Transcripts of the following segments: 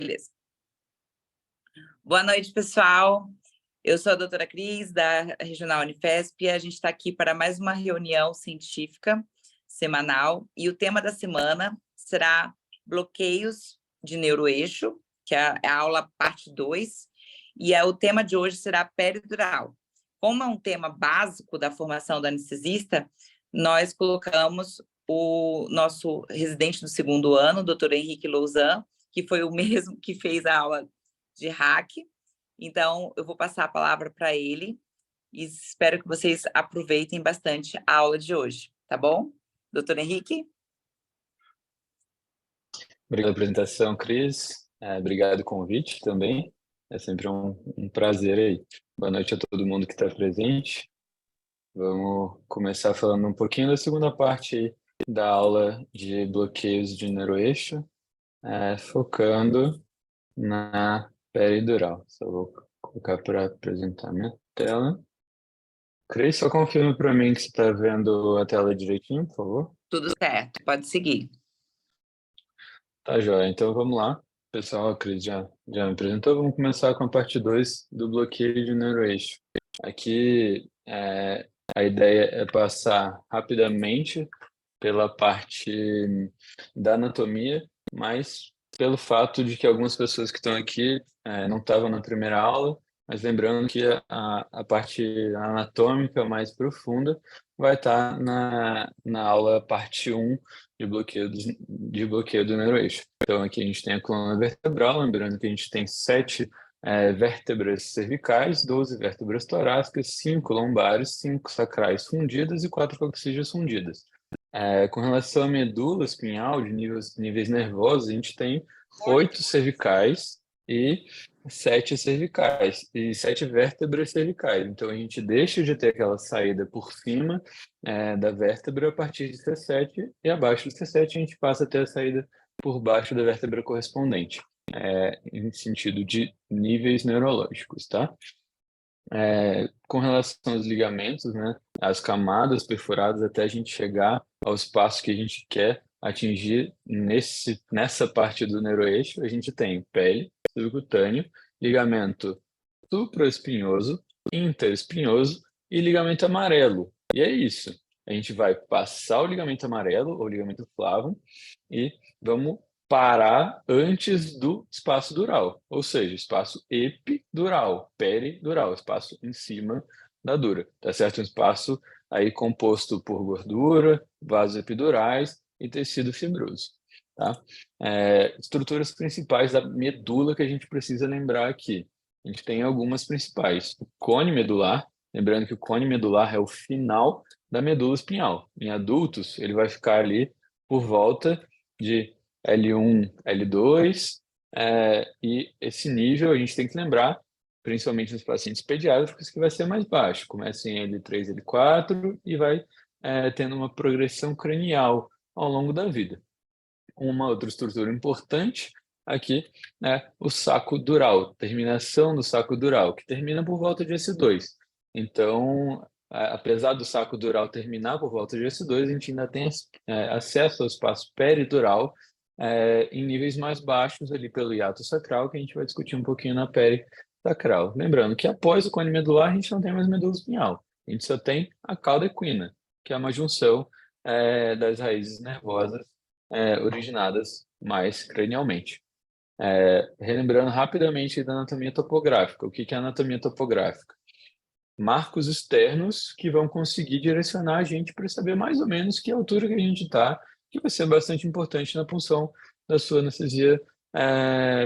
Beleza. Boa noite, pessoal. Eu sou a doutora Cris, da Regional Unifesp, e a gente está aqui para mais uma reunião científica semanal, e o tema da semana será bloqueios de neuroeixo, que é a aula parte 2, e o tema de hoje será peridural. Como é um tema básico da formação do anestesista, nós colocamos o nosso residente do segundo ano, o doutor Henrique Louzan, que foi o mesmo que fez a aula de hack. Então, eu vou passar a palavra para ele e espero que vocês aproveitem bastante a aula de hoje, tá bom? Doutor Henrique? Obrigado pela apresentação, Cris. Obrigado pelo convite também. É sempre um prazer aí. Boa noite a todo mundo que está presente. Vamos começar falando um pouquinho da segunda parte aí da aula de bloqueios de neuroeixo, focando na peridural. Só vou colocar para apresentar minha tela. Cris, só confirma para mim que você está vendo a tela direitinho, por favor. Tudo certo, pode seguir. Tá, joia. Então vamos lá. Pessoal, a Cris já me apresentou. Vamos começar com a parte 2 do bloqueio de neuroeixo. Aqui a ideia é passar rapidamente pela parte da anatomia, mas pelo fato de que algumas pessoas que estão aqui não estavam na primeira aula, mas lembrando que a parte anatômica mais profunda vai estar na aula parte 1 de bloqueio do neuroeixo. Então aqui a gente tem a coluna vertebral, lembrando que a gente tem 7 vértebras cervicais, 12 vértebras torácicas, 5 lombares, 5 sacrais fundidas e 4 coxígeas fundidas. Com relação à medula espinhal, de níveis nervosos, a gente tem 8 cervicais e 7 cervicais, e 7 vértebras cervicais. Então, a gente deixa de ter aquela saída por cima da vértebra a partir de C7, e abaixo do C7 a gente passa a ter a saída por baixo da vértebra correspondente, em sentido de níveis neurológicos, tá? Com relação aos ligamentos, né, as camadas perfuradas até a gente chegar ao espaço que a gente quer atingir nessa parte do neuroeixo, a gente tem pele, subcutâneo, ligamento supraespinhoso, interespinhoso e ligamento amarelo. E é isso. A gente vai passar o ligamento amarelo, ou ligamento flavum, e vamos parar antes do espaço dural, ou seja, espaço epidural, peridural, espaço em cima da dura, tá certo? Um espaço aí composto por gordura, vasos epidurais e tecido fibroso, tá? Estruturas principais da medula que a gente precisa lembrar aqui. A gente tem algumas principais. O cone medular, lembrando que o cone medular é o final da medula espinhal. Em adultos, ele vai ficar ali por volta de L1, L2, e esse nível a gente tem que lembrar, principalmente nos pacientes pediátricos, que vai ser mais baixo. Começa em L3, L4 e vai tendo uma progressão cranial ao longo da vida. Uma outra estrutura importante aqui é o saco dural, terminação do saco dural, que termina por volta de S2. Então, apesar do saco dural terminar por volta de S2, a gente ainda tem acesso ao espaço peridural em níveis mais baixos ali pelo hiato sacral, que a gente vai discutir um pouquinho na perisacral. Lembrando que após o cone medular, a gente não tem mais medula espinhal. A gente só tem a cauda equina, que é uma junção das raízes nervosas originadas mais cranialmente. Relembrando rapidamente da anatomia topográfica. O que é anatomia topográfica? Marcos externos que vão conseguir direcionar a gente para saber mais ou menos que altura que a gente está, que vai ser bastante importante na função da sua anestesia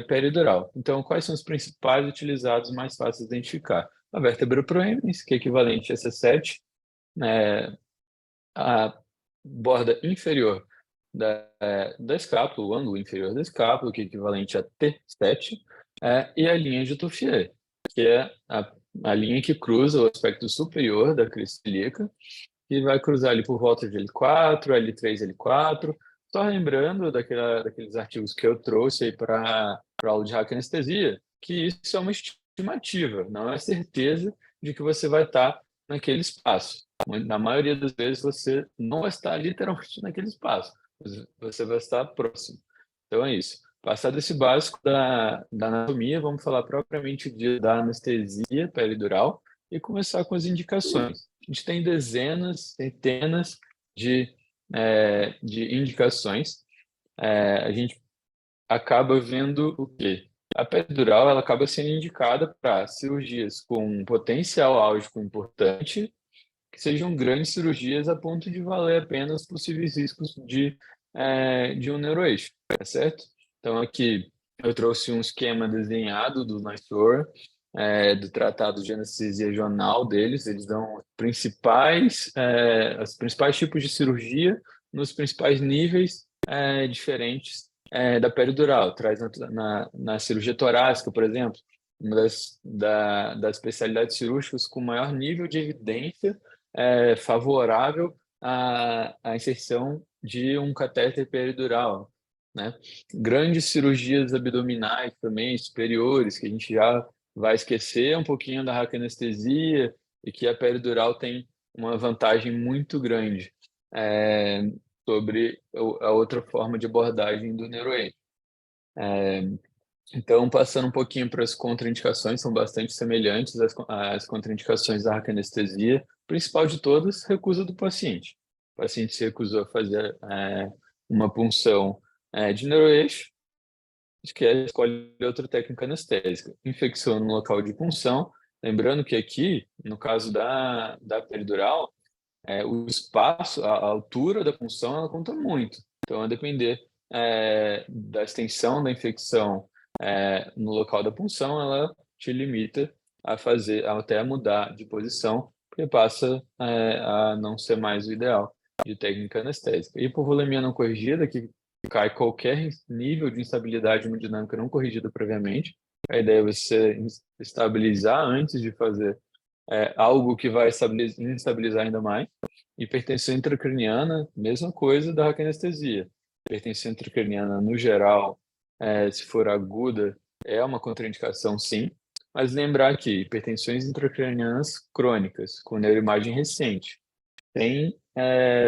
peridural. Então, quais são os principais utilizados mais fáceis de identificar? A vértebra proeminens, que é equivalente a C7, a borda inferior da escápula, o ângulo inferior da escápula, que é equivalente a T7, e a linha de Touffier, que é a linha que cruza o aspecto superior da crista ilíaca, que vai cruzar ali por volta de L4, L3, L4. Só lembrando daqueles artigos que eu trouxe aí para a aula de hack anestesia, que isso é uma estimativa, não é certeza de que você vai estar naquele espaço. Na maioria das vezes você não vai estar literalmente naquele espaço, você vai estar próximo. Então é isso. Passado esse básico da anatomia, vamos falar propriamente da anestesia peridural e começar com as indicações. A gente tem dezenas, centenas de indicações. A gente acaba vendo o quê? A peridural ela acaba sendo indicada para cirurgias com potencial álgico importante, que sejam grandes cirurgias a ponto de valer a pena os possíveis riscos de um neuroeixo, tá certo? Então, aqui eu trouxe um esquema desenhado do NICE, do Tratado de Anestesia Regional deles. Eles dão os principais tipos de cirurgia nos principais níveis diferentes da peridural. Traz na cirurgia torácica, por exemplo, uma das especialidades cirúrgicas com maior nível de evidência favorável à inserção de um catéter peridural, né? Grandes cirurgias abdominais também, superiores, que a gente já vai esquecer um pouquinho da raquianestesia e que a peridural tem uma vantagem muito grande sobre a outra forma de abordagem do neuroeixo. Então, passando um pouquinho para as contraindicações, são bastante semelhantes às contraindicações da raquianestesia. O principal de todas, recusa do paciente. O paciente se recusou a fazer uma punção de neuroeixo, escolhe outra técnica anestésica. Infecção no local de punção, lembrando que aqui, no caso da peridural, o espaço, a altura da punção, ela conta muito. Então, a depender da extensão da infecção no local da punção, ela te limita a fazer, até a mudar de posição, porque passa a não ser mais o ideal de técnica anestésica. Hipovolemia não corrigida, que cai qualquer nível de instabilidade hemodinâmica não corrigida previamente. A ideia é você estabilizar antes de fazer algo que vai instabilizar ainda mais. Hipertensão intracraniana, mesma coisa da raquianestesia. Hipertensão intracraniana, no geral, se for aguda, é uma contraindicação, sim. Mas lembrar que hipertensões intracranianas crônicas, com neuroimagem recente, tem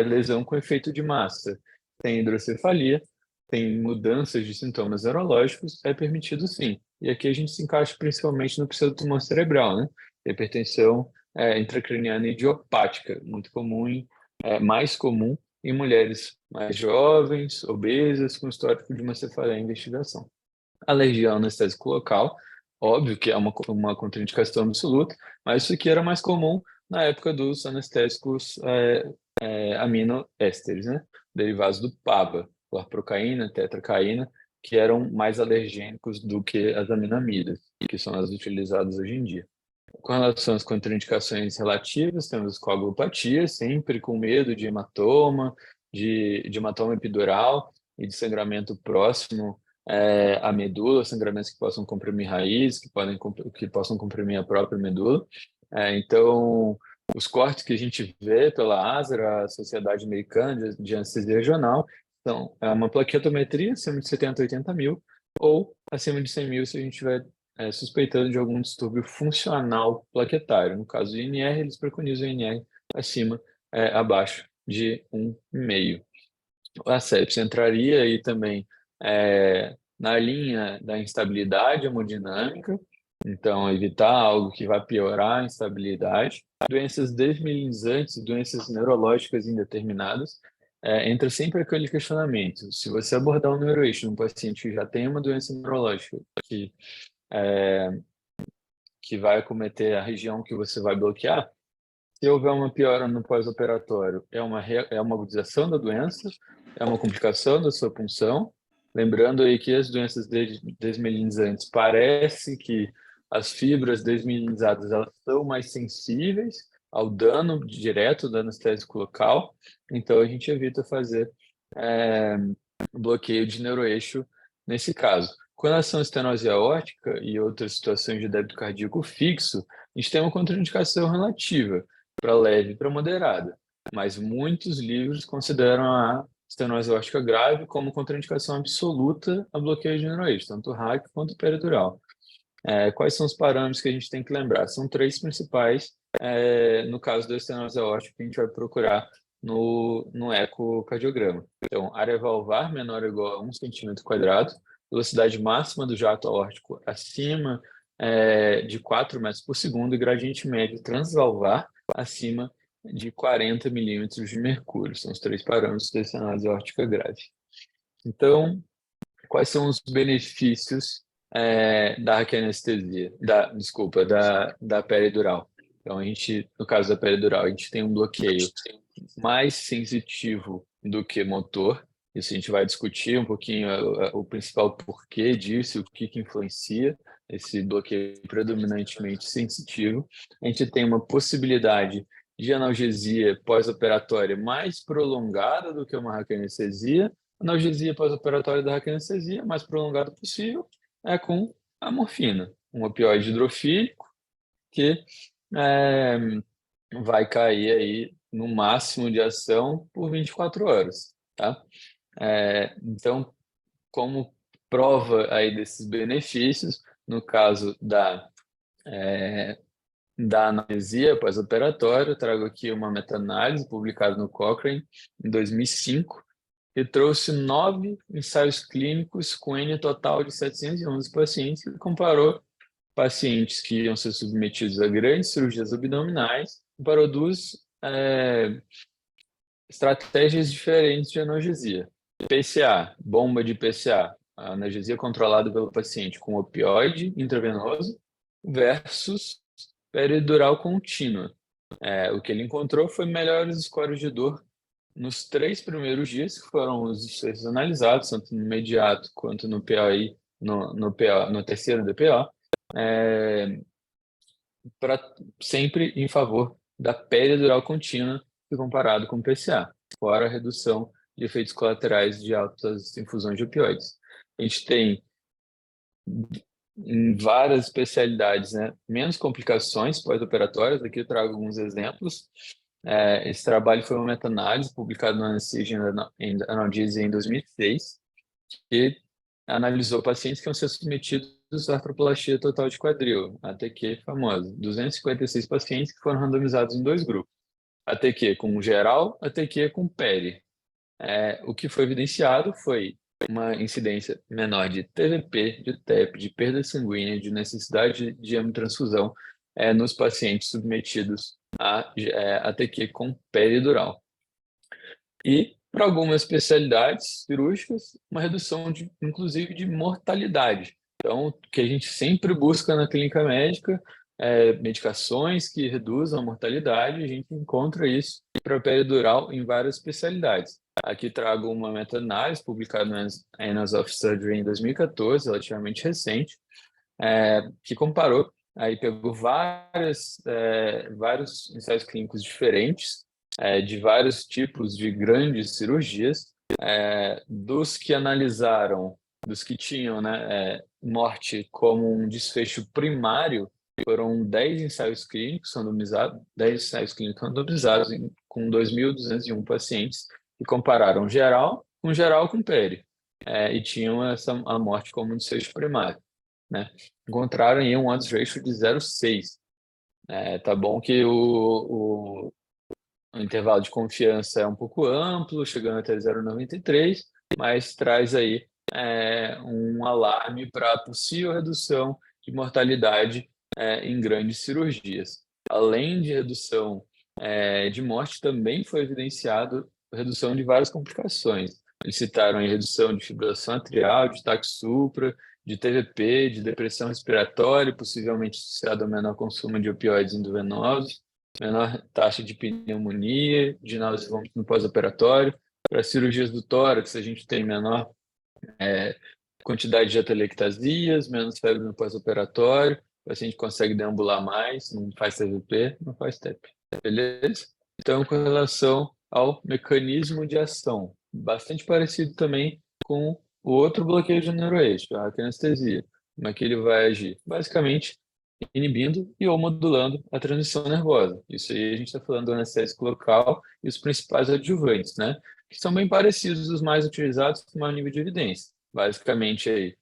lesão com efeito de massa, tem hidrocefalia, tem mudanças de sintomas neurológicos, é permitido sim. E aqui a gente se encaixa principalmente no pseudotumor cerebral, né? Hipertensão intracraniana idiopática, muito comum, mais comum em mulheres mais jovens, obesas, com histórico de uma cefaleia em investigação. Alergia ao anestésico local, óbvio que é uma contraindicação absoluta, mas isso aqui era mais comum na época dos anestésicos aminoésteres, né? Derivados do PABA, clorprocaína, tetracaína, que eram mais alergênicos do que as aminamidas, que são as utilizadas hoje em dia. Com relação às contraindicações relativas, temos coagulopatia, sempre com medo de hematoma, de hematoma epidural e de sangramento próximo à medula, sangramentos que possam comprimir raiz, que possam comprimir a própria medula. Então, os cortes que a gente vê pela ASRA, a Sociedade Americana de Anestesia Regional, são uma plaquetometria acima de 70, 80 mil, ou acima de 100 mil se a gente tiver suspeitando de algum distúrbio funcional plaquetário. No caso do INR, eles preconizam o INR abaixo de 1,5. A sepsia entraria aí também na linha da instabilidade hemodinâmica, então evitar algo que vai piorar a instabilidade. Doenças desmielinizantes, doenças neurológicas indeterminadas, entra sempre aquele questionamento. Se você abordar um neuroeixo num paciente que já tem uma doença neurológica que vai acometer a região que você vai bloquear, se houver uma piora no pós-operatório, é uma agudização da doença, é uma complicação da sua punção. Lembrando aí que as doenças desmielinizantes, parece que as fibras desmielinizadas elas são mais sensíveis ao dano direto do anestésico local, então a gente evita fazer bloqueio de neuroeixo nesse caso. Com relação à estenose aórtica e outras situações de débito cardíaco fixo, a gente tem uma contraindicação relativa para leve e para moderada, mas muitos livros consideram a estenose aórtica grave como contraindicação absoluta a bloqueio de neuroeixo, tanto RAC quanto peridural. Quais são os parâmetros que a gente tem que lembrar? São três principais, no caso da estenose aórtica, que a gente vai procurar no ecocardiograma. Então, área valvar menor ou igual a 1 centímetro quadrado, velocidade máxima do jato aórtico acima de 4 metros por segundo e gradiente médio transvalvar acima de 40 milímetros de mercúrio. São os 3 parâmetros desse análise aórtica grave. Então, quais são os benefícios da raquianestesia, da peridural? Então, no caso da peridural, a gente tem um bloqueio mais sensitivo do que motor. Isso a gente vai discutir um pouquinho o principal porquê disso, o que influencia esse bloqueio predominantemente sensitivo. A gente tem uma possibilidade de analgesia pós-operatória mais prolongada do que uma raquianestesia. Analgesia pós-operatória da raquianestesia, mais prolongada possível, é com a morfina, um opioide hidrofílico que vai cair aí no máximo de ação por 24 horas, tá? Então, como prova aí desses benefícios, no caso da analgesia pós-operatória, eu trago aqui uma meta-análise publicada no Cochrane em 2005, que trouxe 9 ensaios clínicos com N total de 711 pacientes e comparou pacientes que iam ser submetidos a grandes cirurgias abdominais, comparou duas estratégias diferentes de analgesia. PCA, bomba de PCA, a analgesia controlada pelo paciente com opioide intravenoso versus peridural contínua. O que ele encontrou foi melhores scores de dor nos 3 primeiros dias, que foram os desfechos analisados, tanto no imediato quanto no PAI, no terceiro DPO, sempre em favor da peridural contínua comparado com o PCA, fora a redução de efeitos colaterais de altas infusões de opioides. A gente tem em várias especialidades, né, menos complicações pós-operatórias. Aqui eu trago alguns exemplos. Esse trabalho foi uma meta-análise publicada no Anesthesia and Analgesia em 2006, que analisou pacientes que iam ser submetidos à artroplastia total de quadril, ATQ famosa. 256 pacientes que foram randomizados em 2 grupos. ATQ com geral, ATQ com peri. O que foi evidenciado foi uma incidência menor de TVP, de TEP, de perda sanguínea, de necessidade de hemotransfusão nos pacientes submetidos a ATQ com peridural. E, para algumas especialidades cirúrgicas, uma redução, inclusive, de mortalidade. Então, o que a gente sempre busca na clínica médica medicações que reduzam a mortalidade, a gente encontra isso para peridural em várias especialidades. Aqui trago uma meta-análise publicada no Annals of Surgery em 2014, relativamente recente, que comparou, aí pegou vários ensaios clínicos diferentes, de vários tipos de grandes cirurgias, dos que tinham, né, morte como um desfecho primário. Foram 10 ensaios clínicos randomizados, com 2.201 pacientes, que compararam geral com peri, e tinham a morte como um desfecho primário, né? Encontraram aí um odds ratio de 0,6. Tá bom que o intervalo de confiança é um pouco amplo, chegando até 0,93, mas traz aí um alarme para a possível redução de mortalidade em grandes cirurgias. Além de redução de morte, também foi evidenciado a redução de várias complicações. Eles citaram a redução de fibrilação atrial, de ataque supra, de TVP, de depressão respiratória, possivelmente associado ao menor consumo de opioides endovenosos, menor taxa de pneumonia, de náusea e vômito no pós-operatório. Para cirurgias do tórax, a gente tem menor quantidade de atelectasias, menos febre no pós-operatório, o paciente consegue deambular mais, não faz TVP, não faz TEP. Beleza? Então, com relação ao mecanismo de ação, bastante parecido também com o outro bloqueio de neuroeixo, a anestesia. Como é que ele vai agir? Basicamente, inibindo e ou modulando a transmissão nervosa. Isso aí a gente está falando do anestésico local e os principais adjuvantes, né? Que são bem parecidos os mais utilizados com maior nível de evidência. Basicamente, aí,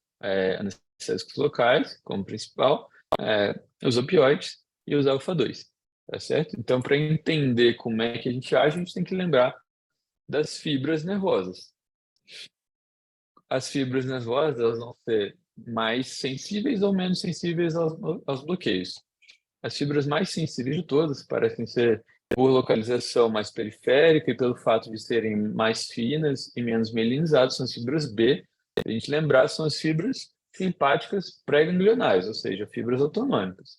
anestésicos locais, como principal, os opioides e os alfa-2, tá certo? Então, para entender como é que a gente age, a gente tem que lembrar das fibras nervosas. as fibras nervosas elas vão ser mais sensíveis ou menos sensíveis aos bloqueios. As fibras mais sensíveis de todas parecem ser por localização mais periférica e pelo fato de serem mais finas e menos mielinizadas, são as fibras B. Se a gente lembrar, são as fibras simpáticas pré-ganglionares, ou seja, fibras autonômicas.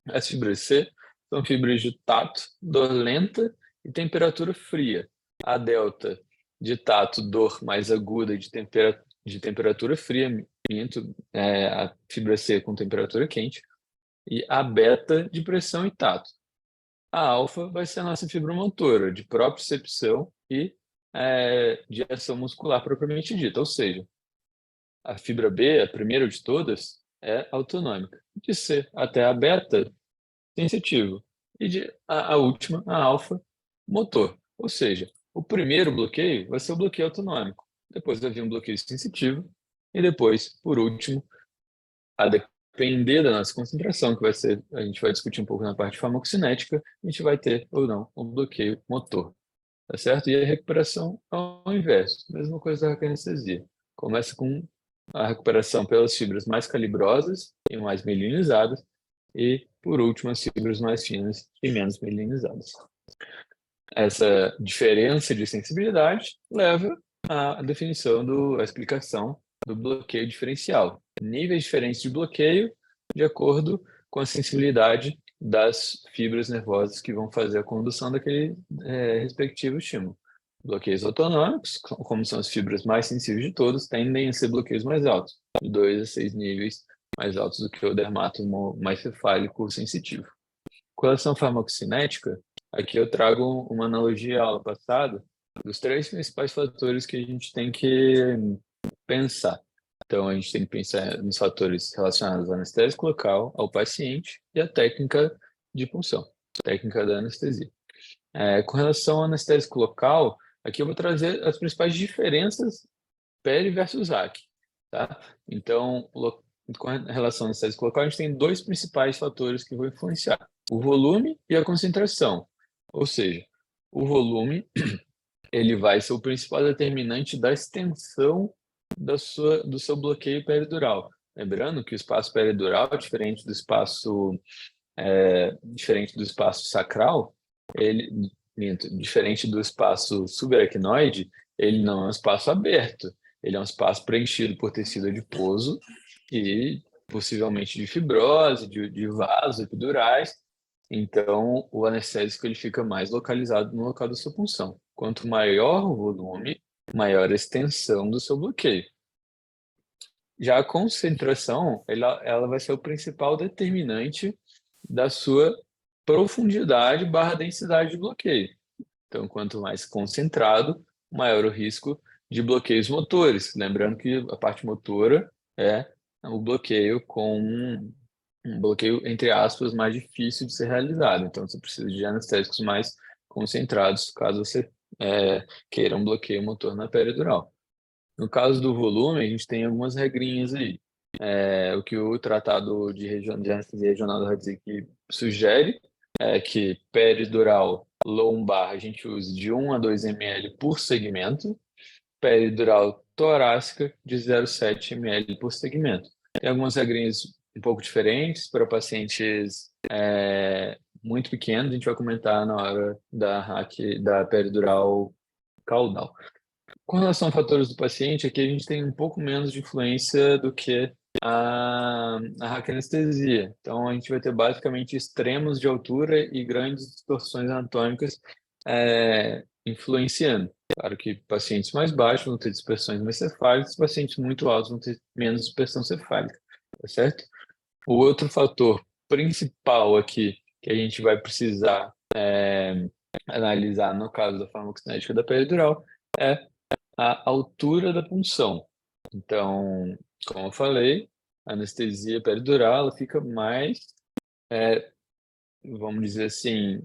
As fibras C são fibras de tato, dor lenta e temperatura fria. A delta de tato, dor mais aguda e de temperatura fria, a fibra C com temperatura quente, e a beta de pressão e tato. A alfa vai ser a nossa fibra motora, de propriocepção e de ação muscular propriamente dita, ou seja, a fibra B, a primeira de todas, é autonômica. De C até a beta, sensitivo. E a última, a alfa, motor. Ou seja, o primeiro bloqueio vai ser o bloqueio autonômico. Depois vai vir um bloqueio sensitivo. E depois, por último, a depender da nossa concentração, que vai ser, a gente vai discutir um pouco na parte farmacocinética, a gente vai ter ou não um bloqueio motor. Tá certo? E a recuperação ao inverso. Mesma coisa da anestesia. Começa com a recuperação pelas fibras mais calibrosas e mais mielinizadas, e, por último, as fibras mais finas e menos mielinizadas. Essa diferença de sensibilidade leva à definição à explicação do bloqueio diferencial. Níveis diferentes de bloqueio de acordo com a sensibilidade das fibras nervosas que vão fazer a condução daquele respectivo estímulo. Bloqueios autonômicos, como são as fibras mais sensíveis de todos, tendem a ser bloqueios mais altos, de 2 a 6 níveis mais altos do que o dermatomo mais cefálico sensitivo. Com relação à farmacocinética, aqui eu trago uma analogia à aula passada dos 3 principais fatores que a gente tem que pensar. Então, a gente tem que pensar nos fatores relacionados ao anestésico local, ao paciente e à técnica de punção, técnica da anestesia. Com relação ao anestésico local, aqui eu vou trazer as principais diferenças peri versus AC, tá? Então, com relação ao anestésico local, a gente tem 2 principais fatores que vão influenciar: o volume e a concentração. Ou seja, o volume ele vai ser o principal determinante da extensão do seu bloqueio peridural. Lembrando que o espaço peridural, diferente do espaço sacral, diferente do espaço subaracnoide, ele não é um espaço aberto, ele é um espaço preenchido por tecido adiposo e possivelmente de fibrose, de vasos epidurais. Então, o anestésico ele fica mais localizado no local da sua punção. Quanto maior o volume, maior a extensão do seu bloqueio. Já a concentração, ela vai ser o principal determinante da sua profundidade barra densidade de bloqueio. Então, quanto mais concentrado, maior o risco de bloqueios motores. Lembrando que a parte motora é o bloqueio com um bloqueio, entre aspas, mais difícil de ser realizado. Então, você precisa de anestésicos mais concentrados, caso você queira um bloqueio motor na peridural. No caso do volume, a gente tem algumas regrinhas aí. O que o Tratado de Anestesia Regional da Hadzik sugere é que peridural lombar a gente use de 1 a 2 ml por segmento, peridural torácica de 0,7 ml por segmento. Tem algumas regrinhas um pouco diferentes para pacientes muito pequenos, a gente vai comentar na hora da peridural caudal. Com relação a fatores do paciente, aqui a gente tem um pouco menos de influência do que a raquianestesia. Então, a gente vai ter basicamente extremos de altura e grandes distorções anatômicas influenciando. Claro que pacientes mais baixos vão ter dispersões mais cefálicas, pacientes muito altos vão ter menos dispersão cefálica, tá certo? O outro fator principal aqui que a gente vai precisar analisar no caso da farmacocinética da peridural é a altura da punção. Então, como eu falei, a anestesia peridural ela fica mais, vamos dizer assim,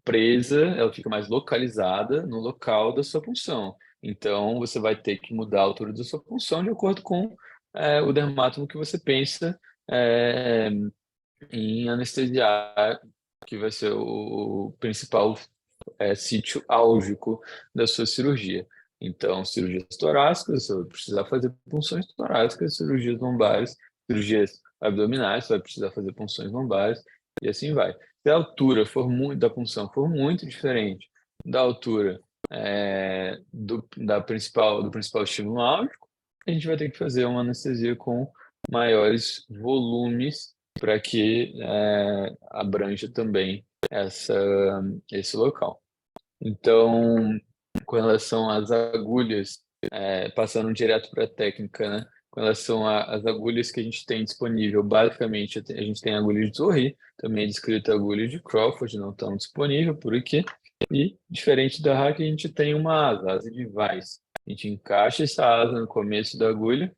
presa, ela fica mais localizada no local da sua punção. Então, você vai ter que mudar a altura da sua punção de acordo com o dermatólogo que você pensa em anestesiar, que vai ser o principal sítio álgico da sua cirurgia. Então, cirurgias torácicas, você vai precisar fazer punções torácicas, cirurgias lombares, cirurgias abdominais, você vai precisar fazer punções lombares, e assim vai. Se a altura da punção for muito diferente da altura do principal estímulo álgico, a gente vai ter que fazer uma anestesia com maiores volumes para que abranja também esse local. Então, com relação às agulhas, passando direto para a técnica, né? Com relação às agulhas que a gente tem disponível, basicamente a gente tem agulha de Zorri, também é descrita agulha de Crawford, não estão disponível por aqui. E, diferente da hack, a gente tem uma asa de Weiss. A gente encaixa essa asa no começo da agulha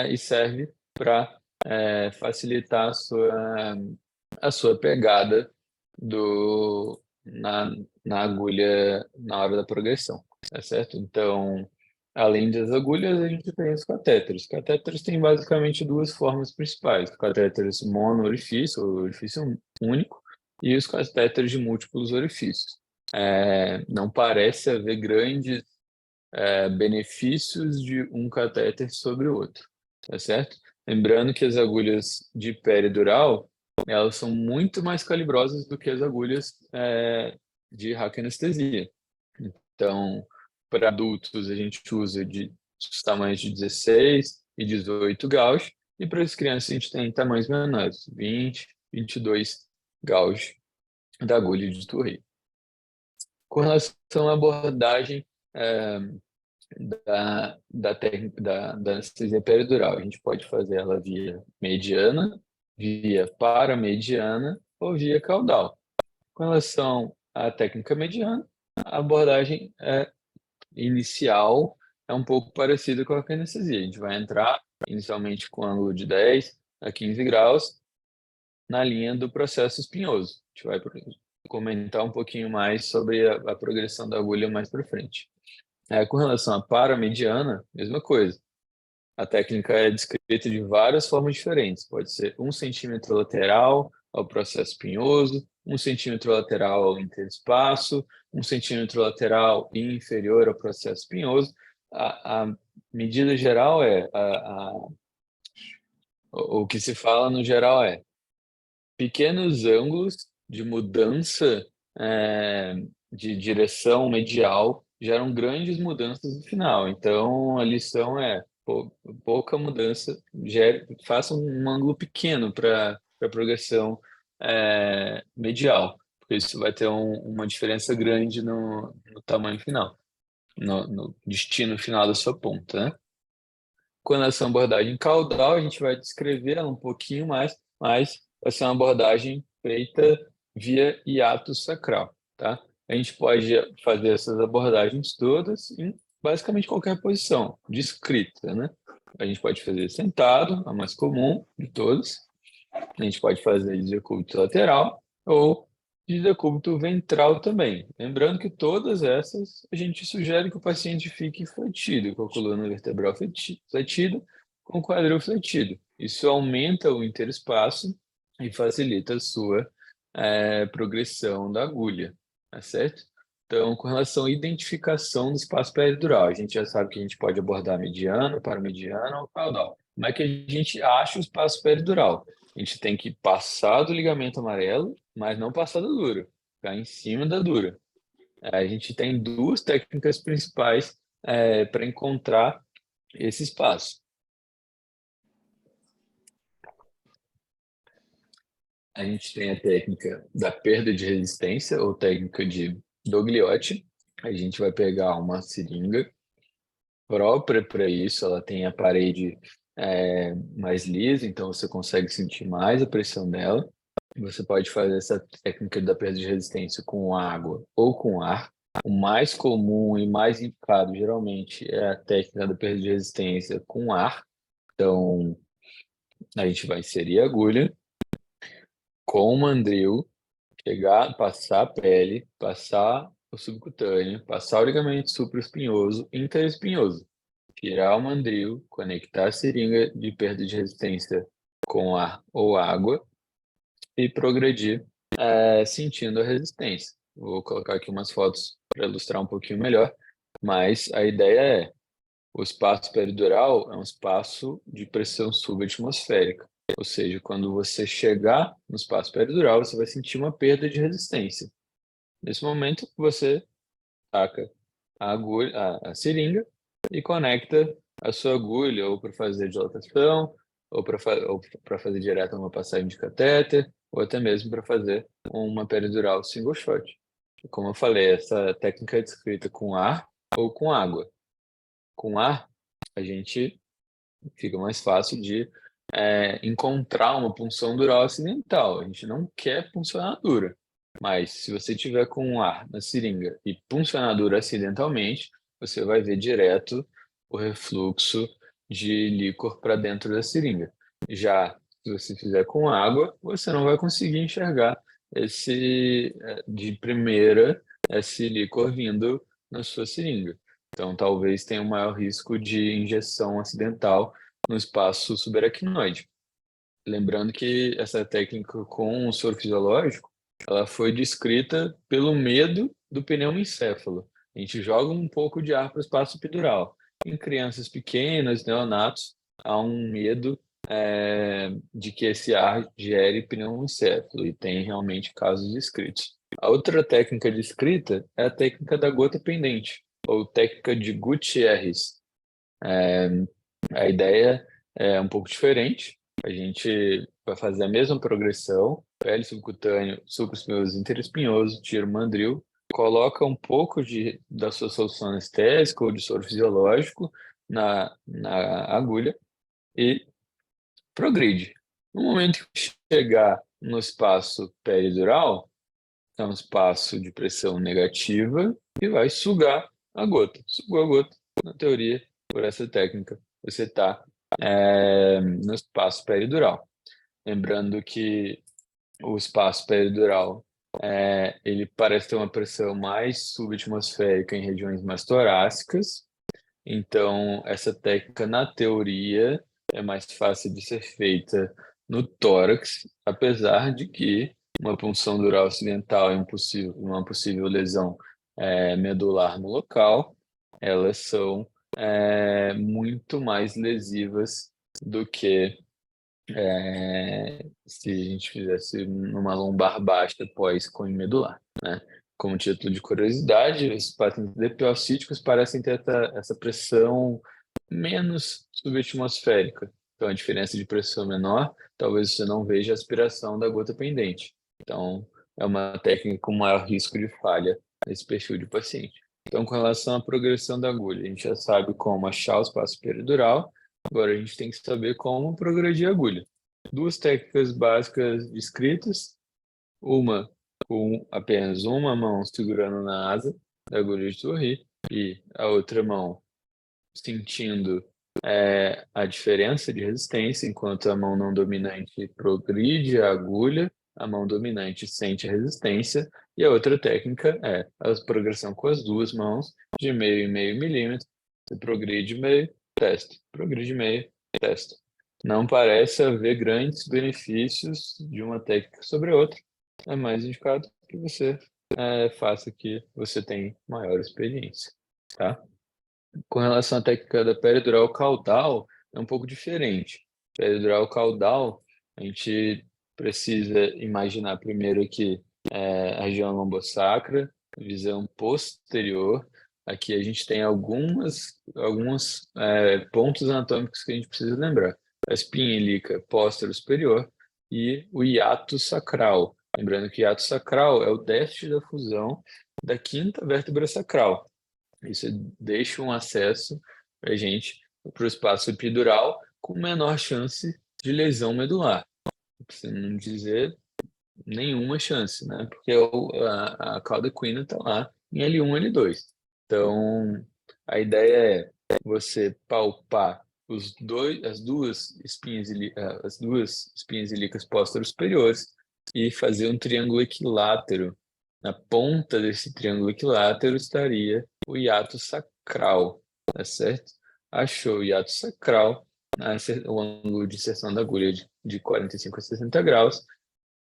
e serve para facilitar a sua pegada na agulha na hora da progressão, tá certo? Então, além das agulhas, a gente tem os catéteres. Catéteres têm basicamente duas formas principais: catéteres mono-orifício, ou orifício único, e os catéteres de múltiplos orifícios. Não parece haver grandes benefícios de um catéter sobre o outro, tá certo? Lembrando que as agulhas de peridural, elas são muito mais calibrosas do que as agulhas de raquianestesia. Então, para adultos, a gente usa os tamanhos de 16 e 18 gauge, e para as crianças a gente tem tamanhos menores, 20, 22 gauge da agulha de Touré. Com relação à abordagem da técnica da anestesia peridural, a gente pode fazer ela via mediana, via paramediana ou via caudal. Com relação à técnica mediana, a abordagem inicial é um pouco parecida com a anestesia. A gente vai entrar inicialmente com ângulo de 10 a 15 graus na linha do processo espinhoso. A gente vai comentar um pouquinho mais sobre a progressão da agulha mais para frente. Com relação à paramediana, mesma coisa. A técnica é descrita de várias formas diferentes. Pode ser 1 centímetro lateral ao processo espinhoso, 1 centímetro lateral ao interespaço, 1 centímetro lateral e inferior ao processo espinhoso. A medida geral o que se fala no geral pequenos ângulos de mudança de direção medial geram grandes mudanças no final. Então, a lição pouca mudança, faça um ângulo pequeno para a progressão medial, porque isso vai ter uma diferença grande no tamanho final, no destino final da sua ponta, né? Com essa abordagem caudal, a gente vai descrever ela um pouquinho mais, mas vai ser uma abordagem feita via hiato sacral, tá? A gente pode fazer essas abordagens todas em basicamente qualquer posição, descrita, né? A gente pode fazer sentado, a mais comum de todas. A gente pode fazer de decúbito lateral ou de decúbito ventral também. Lembrando que todas essas a gente sugere que o paciente fique fletido, com a coluna vertebral fletida, com o quadril fletido. Isso aumenta o interespaço e facilita a sua progressão da agulha, tá certo? Então, com relação à identificação do espaço peridural, a gente já sabe que a gente pode abordar mediano, paramediano ou caudal. Como é que a gente acha o espaço peridural? A gente tem que passar do ligamento amarelo, mas não passar da dura, ficar em cima da dura. A gente tem duas técnicas principais para encontrar esse espaço. A gente tem a técnica da perda de resistência, ou técnica de Dogliotti. A gente vai pegar uma seringa própria para isso, ela tem a parede mais lisa, então você consegue sentir mais a pressão dela. Você pode fazer essa técnica da perda de resistência com água ou com ar. O mais comum e mais indicado, geralmente, é a técnica da perda de resistência com ar. Então, a gente vai inserir a agulha com o mandril, passar a pele, passar o subcutâneo, passar o ligamento supraespinhoso, interespinhoso, tirar o mandril, conectar a seringa de perda de resistência com ar ou água e progredir sentindo a resistência. Vou colocar aqui umas fotos para ilustrar um pouquinho melhor. Mas a ideia é, o espaço peridural é um espaço de pressão subatmosférica. Ou seja, quando você chegar no espaço peridural, você vai sentir uma perda de resistência. Nesse momento, você taca a agulha, a seringa e conecta a sua agulha ou para fazer dilatação, ou para fazer direto uma passagem de catéter, ou até mesmo para fazer uma peridural single shot. Como eu falei, essa técnica é descrita com ar ou com água. Com ar, a gente fica mais fácil de encontrar uma punção dural acidental. A gente não quer puncionadura, mas se você tiver com ar na seringa e puncionadura acidentalmente, você vai ver direto o refluxo de líquor para dentro da seringa. Já se você fizer com água, você não vai conseguir enxergar de primeira esse líquor vindo na sua seringa. Então, talvez tenha um maior risco de injeção acidental no espaço subaracnoide. Lembrando que essa técnica com o soro fisiológico, ela foi descrita pelo medo do pneumoencéfalo. A gente joga um pouco de ar para o espaço epidural. Em crianças pequenas, neonatos, há um medo de que esse ar gere pneumoencéfalo, e tem realmente casos descritos. A outra técnica descrita é a técnica da gota pendente, ou técnica de Gutierrez. A ideia é um pouco diferente. A gente vai fazer a mesma progressão, pele subcutâneo, sucro espinhoso, interespinhoso, tira o mandril, coloca um pouco da sua solução anestésica ou de soro fisiológico na agulha e progride. No momento que chegar no espaço peridural, é um espaço de pressão negativa e vai sugar a gota. Sugou a gota, na teoria, por essa técnica, você está no espaço peridural. Lembrando que o espaço peridural ele parece ter uma pressão mais subatmosférica em regiões mais torácicas. Então, essa técnica, na teoria, é mais fácil de ser feita no tórax, apesar de que uma punção dural acidental e uma possível lesão medular no local, elas são muito mais lesivas do que se a gente fizesse numa lombar baixa pós cunho medular, né? Como título de curiosidade, os pacientes epiocíticos parecem ter essa pressão menos subatmosférica. Então, a diferença de pressão menor, talvez você não veja a aspiração da gota pendente. Então, é uma técnica com maior risco de falha nesse perfil de paciente. Então, com relação à progressão da agulha, a gente já sabe como achar o espaço peridural, agora a gente tem que saber como progredir a agulha. Duas técnicas básicas descritas, uma com apenas uma mão segurando na asa da agulha de Tourette e a outra mão sentindo a diferença de resistência, enquanto a mão não dominante progride a agulha, a mão dominante sente a resistência, e a outra técnica é a progressão com as duas mãos, de meio em meio milímetro, você progride meio, testa, progride meio, testa. Não parece haver grandes benefícios de uma técnica sobre a outra, é mais indicado que você faça que você tenha maior experiência, tá? Com relação à técnica da peridural caudal, é um pouco diferente. Peridural caudal, a gente precisa imaginar primeiro aqui a região lombosacra, visão posterior. Aqui a gente tem alguns pontos anatômicos que a gente precisa lembrar. A espinha ilíaca superior e o hiato sacral. Lembrando que o hiato sacral é o déficit da fusão da quinta vértebra sacral. Isso deixa um acesso para a gente para o espaço epidural com menor chance de lesão medular. Para não dizer nenhuma chance, né? Porque a cauda equina está lá em L1, L2. Então, a ideia é você palpar as duas espinhas ilíacas pósteras superiores e fazer um triângulo equilátero. Na ponta desse triângulo equilátero estaria o hiato sacral, tá certo? Achou o hiato sacral, o ângulo de inserção da agulha de 45 a 60 graus.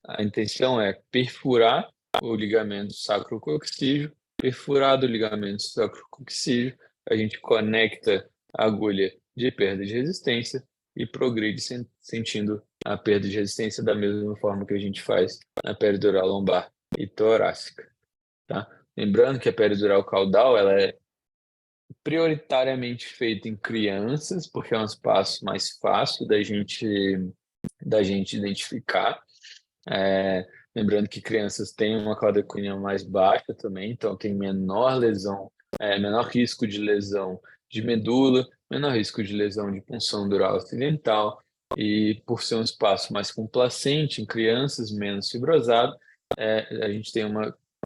A intenção é perfurar o ligamento sacrocoxígeo Perfurado o ligamento sacrocoxígeo, a gente conecta a agulha de perda de resistência e progride sentindo a perda de resistência da mesma forma que a gente faz na peridural lombar e torácica, tá? Lembrando que a peridural caudal ela é prioritariamente feita em crianças, porque é um espaço mais fácil da gente identificar. Lembrando que crianças têm uma claudectomia mais baixa também, então tem menor lesão, menor risco de lesão de medula, menor risco de lesão de punção dural acidental, e por ser um espaço mais complacente em crianças, menos fibrosado, a gente tem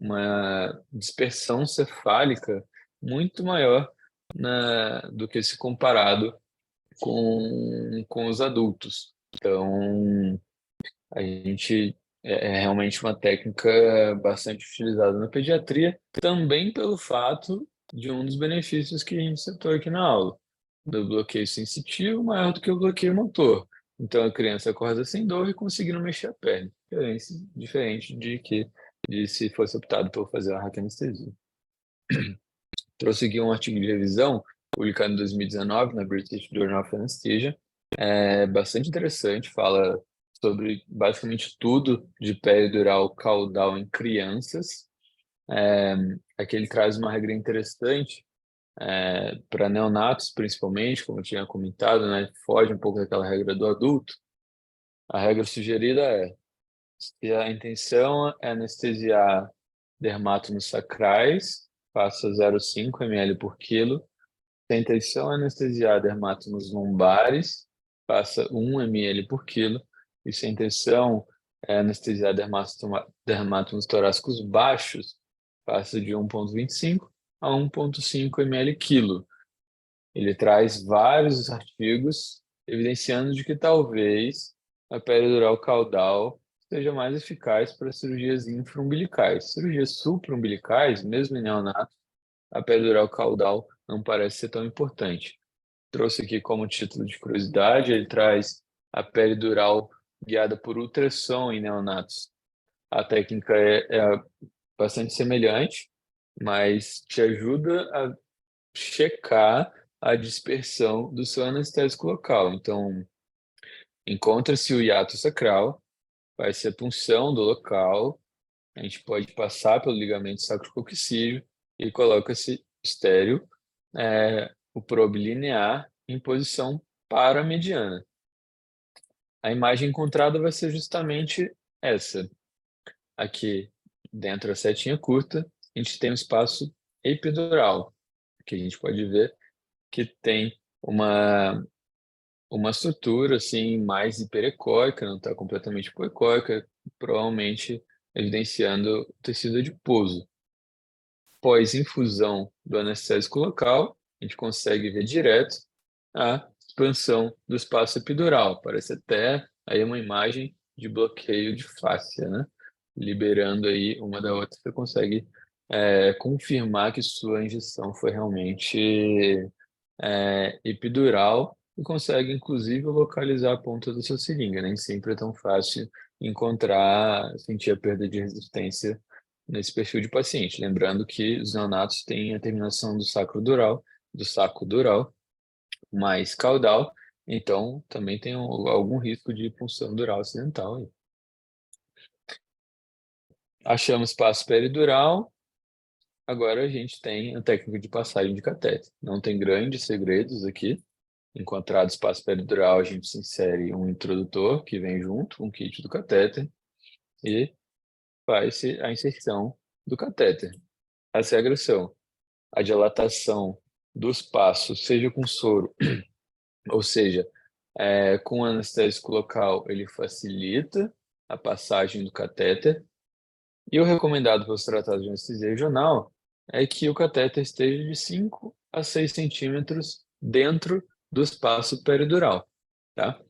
uma dispersão cefálica muito maior do que se comparado com os adultos. Então, a gente é realmente uma técnica bastante utilizada na pediatria, também pelo fato de um dos benefícios que a gente citou aqui na aula, do bloqueio sensitivo maior do que o bloqueio motor. Então a criança acorda sem dor e conseguindo mexer a perna, diferente de se fosse optado por fazer a raquianestesia. Trouxe aqui um artigo de revisão publicado em 2019 na British Journal of Anesthesia, bastante interessante, fala sobre basicamente tudo de peridural caudal em crianças. Aqui ele traz uma regra interessante para neonatos, principalmente, como eu tinha comentado, né? Foge um pouco daquela regra do adulto. A regra sugerida é: se a intenção é anestesiar dermátomos sacrais, faça 0,5 ml por quilo. Se a intenção é anestesiar dermátomos lombares, faça 1 ml por quilo. E se a intenção é anestesiar dermátomos torácicos baixos, faça de 1,25 a 1,5 ml quilo. Ele traz vários artigos evidenciando de que talvez a peridural caudal seja mais eficaz para cirurgias infraumbilicais. Cirurgias supraumbilicais, mesmo em neonatos, a peridural caudal não parece ser tão importante. Trouxe aqui como título de curiosidade, ele traz a peridural guiada por ultrassom em neonatos. A técnica é bastante semelhante, mas te ajuda a checar a dispersão do seu anestésico local. Então, encontra-se o hiato sacral, faz-se a punção do local, a gente pode passar pelo ligamento sacrocoxígeo e coloca-se estéreo, o probe linear em posição paramediana. A imagem encontrada vai ser justamente essa. Aqui, dentro da setinha curta, a gente tem um espaço epidural, que a gente pode ver que tem uma estrutura assim mais hiperecóica, não está completamente hipoecóica, provavelmente evidenciando tecido adiposo. Após infusão do anestésico local, a gente consegue ver direto a expansão do espaço epidural. Parece até aí uma imagem de bloqueio de fáscia, né? Liberando aí uma da outra, você consegue confirmar que sua injeção foi realmente epidural e consegue, inclusive, localizar a ponta da sua seringa. Nem sempre é tão fácil sentir a perda de resistência nesse perfil de paciente. Lembrando que os neonatos têm a terminação do saco dural mais caudal, então também tem algum risco de punção dural acidental aí. Achamos espaço peridural. Agora a gente tem a técnica de passagem de catéter. Não tem grandes segredos aqui. Encontrado espaço peridural, a gente insere um introdutor que vem junto com o kit do catéter e faz-se a inserção do catéter. As regras são a dilatação do espaço, seja com soro, ou seja, com anestésico local, ele facilita a passagem do catéter. E o recomendado para os tratados de anestesia regional é que o catéter esteja de 5 a 6 centímetros dentro do espaço peridural, tá?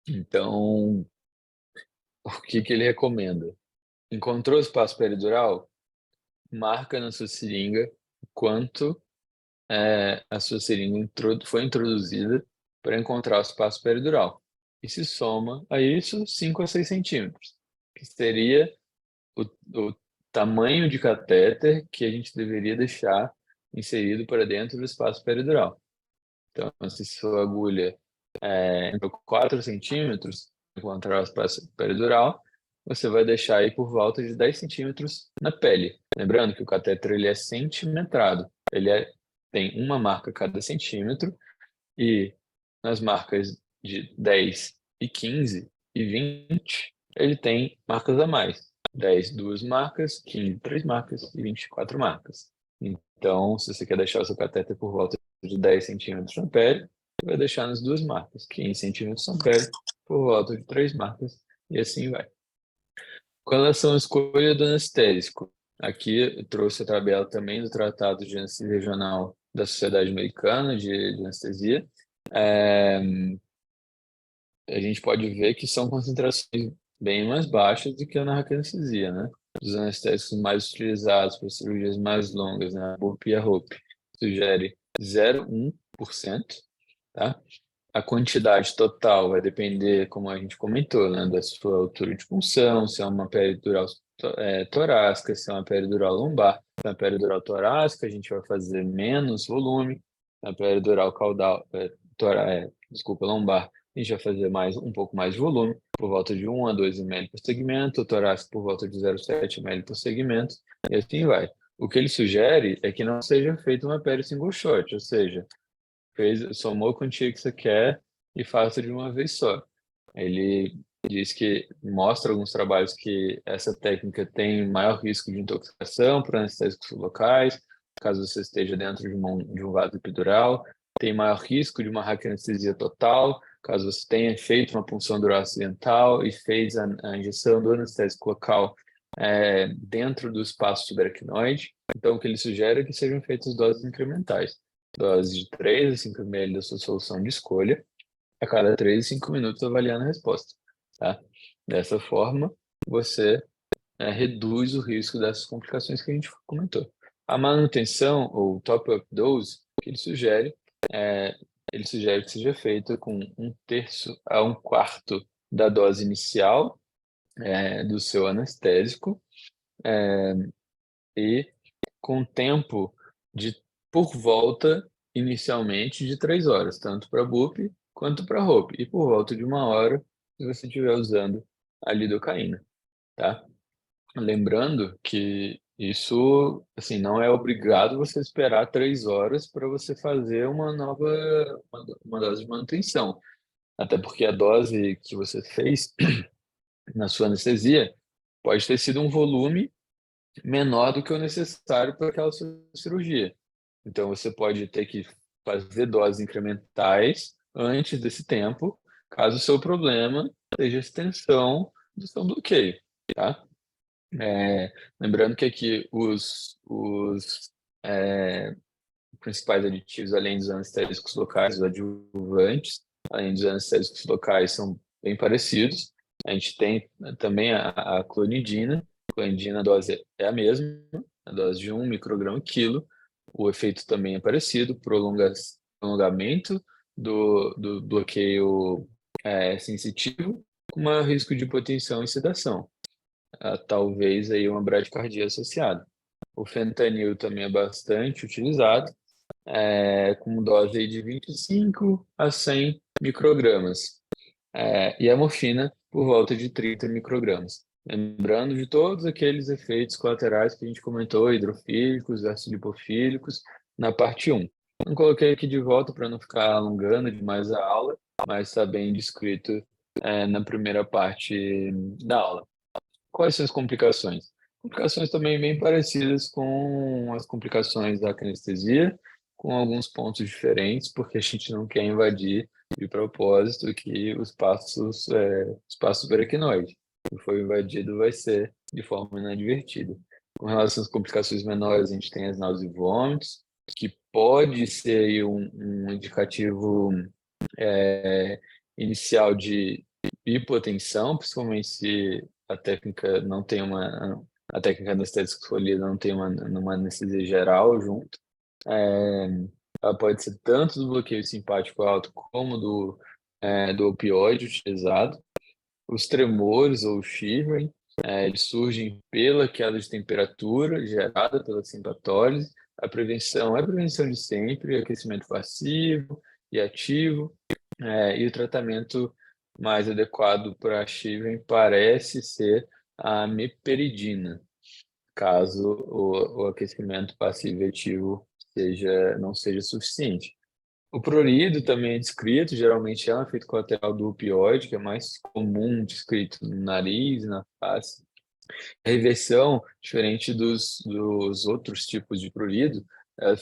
Então, o que ele recomenda? Encontrou o espaço peridural? Marca na sua seringa quanto a sua seringa foi introduzida para encontrar o espaço peridural. E se soma a isso 5 a 6 centímetros, que seria o tamanho de catéter que a gente deveria deixar inserido para dentro do espaço peridural. Então, se sua agulha é 4 centímetros, encontrar o espaço peridural, você vai deixar aí por volta de 10 centímetros na pele. Lembrando que o catéter ele é centimetrado, tem uma marca a cada centímetro, e nas marcas de 10 e 15 e 20, ele tem marcas a mais. 10, duas marcas, 15, três marcas e 24 marcas. Então, se você quer deixar o seu catéter por volta de 10 centímetros na pele, você vai deixar nas duas marcas, 15 centímetros na pele, por volta de três marcas, e assim vai. Com relação à escolha do anestésico, aqui eu trouxe a tabela também do Tratado de Anestesia Regional da Sociedade Americana de Anestesia. É, a gente pode ver que são concentrações bem mais baixas do que a narcoanestesia, né? Os anestésicos mais utilizados para cirurgias mais longas, né? A BUP e a HOPE, sugere 0,1%, tá? A quantidade total vai depender, como a gente comentou, né, da sua altura de punção, se é uma peridural torácica, se é uma peridural lombar. Na peridural torácica, a gente vai fazer menos volume. Na peridural caudal, desculpa, lombar, a gente vai fazer um pouco mais de volume, por volta de 1 a 2 ml por segmento, o torácico por volta de 0,7 ml por segmento, e assim vai. O que ele sugere é que não seja feita uma peri single shot, ou seja, somou a quantia que você quer e faça de uma vez só. Ele diz que mostra alguns trabalhos que essa técnica tem maior risco de intoxicação por anestésicos locais, caso você esteja dentro de um vaso epidural, tem maior risco de uma raquianestesia total, caso você tenha feito uma punção dural acidental e fez a injeção do anestésico local dentro do espaço subaracnoide. Então, o que ele sugere é que sejam feitas doses incrementais, doses de 3 a 5 ml da sua solução de escolha, a cada 3 a 5 minutos avaliando a resposta, tá? Dessa forma, você reduz o risco dessas complicações que a gente comentou. A manutenção, ou top-up dose, que é, ele sugere que seja feita com 1/3 a 1/4 da dose inicial do seu anestésico, e com tempo de por volta, inicialmente, de 3 horas, tanto para BUP quanto para HOPE, e por volta de 1 hora se você estiver usando a lidocaína, tá? Lembrando que isso, assim, não é obrigado você esperar 3 horas para você fazer uma dose de manutenção, até porque a dose que você fez na sua anestesia pode ter sido um volume menor do que o necessário para aquela sua cirurgia. Então, você pode ter que fazer doses incrementais antes desse tempo, caso o seu problema seja a extensão do seu bloqueio, tá? Lembrando que aqui os principais aditivos, além dos anestésicos locais, os adjuvantes, além dos anestésicos locais, são bem parecidos. A gente tem também a clonidina. A clonidina, a dose é a mesma, a dose de 1 micrograma quilo. O efeito também é parecido, prolongamento do bloqueio sensitivo, com maior risco de hipotensão e sedação. Talvez aí uma bradicardia associada. O fentanil também é bastante utilizado, com dose aí de 25 a 100 microgramas. E a morfina por volta de 30 microgramas. Lembrando de todos aqueles efeitos colaterais que a gente comentou, hidrofílicos versus lipofílicos, na parte 1. Não coloquei aqui de volta para não ficar alongando demais a aula, mas está bem descrito na primeira parte da aula. Quais são as complicações? Complicações também bem parecidas com as complicações da anestesia, com alguns pontos diferentes, porque a gente não quer invadir de propósito aqui o espaço subaracnoide. Se for invadido, vai ser de forma inadvertida. Com relação às complicações menores, a gente tem as náuseas e vômitos, que pode ser aí um indicativo inicial de hipotensão, principalmente se a técnica não tem a técnica anestésica escolhida não tem uma anestesia geral junto. Ela pode ser tanto do bloqueio simpático alto como do opioide utilizado. Os tremores ou shivering, eles surgem pela queda de temperatura gerada pela simpatólise. A prevenção é a prevenção de sempre, aquecimento passivo e ativo, e o tratamento mais adequado para a Sjögren parece ser a meperidina, caso o aquecimento passivo e ativo não seja suficiente. O prurido também é descrito, geralmente é um efeito colateral do opioide, que é mais comum descrito no nariz, na face. A reversão, diferente dos outros tipos de prurido, ela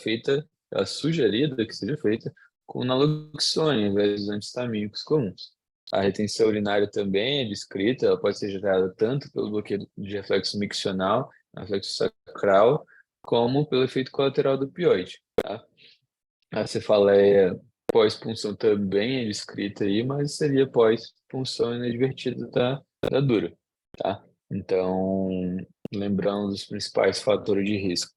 é sugerida que seja feita com naloxone, ao invés dos antistamínicos comuns. A retenção urinária também é descrita, ela pode ser gerada tanto pelo bloqueio de reflexo miccional, reflexo sacral, como pelo efeito colateral do opioide. Tá? A cefaleia pós-punção também é descrita aí, mas seria pós-punção inadvertida da dura, tá? Então, lembrando dos principais fatores de risco.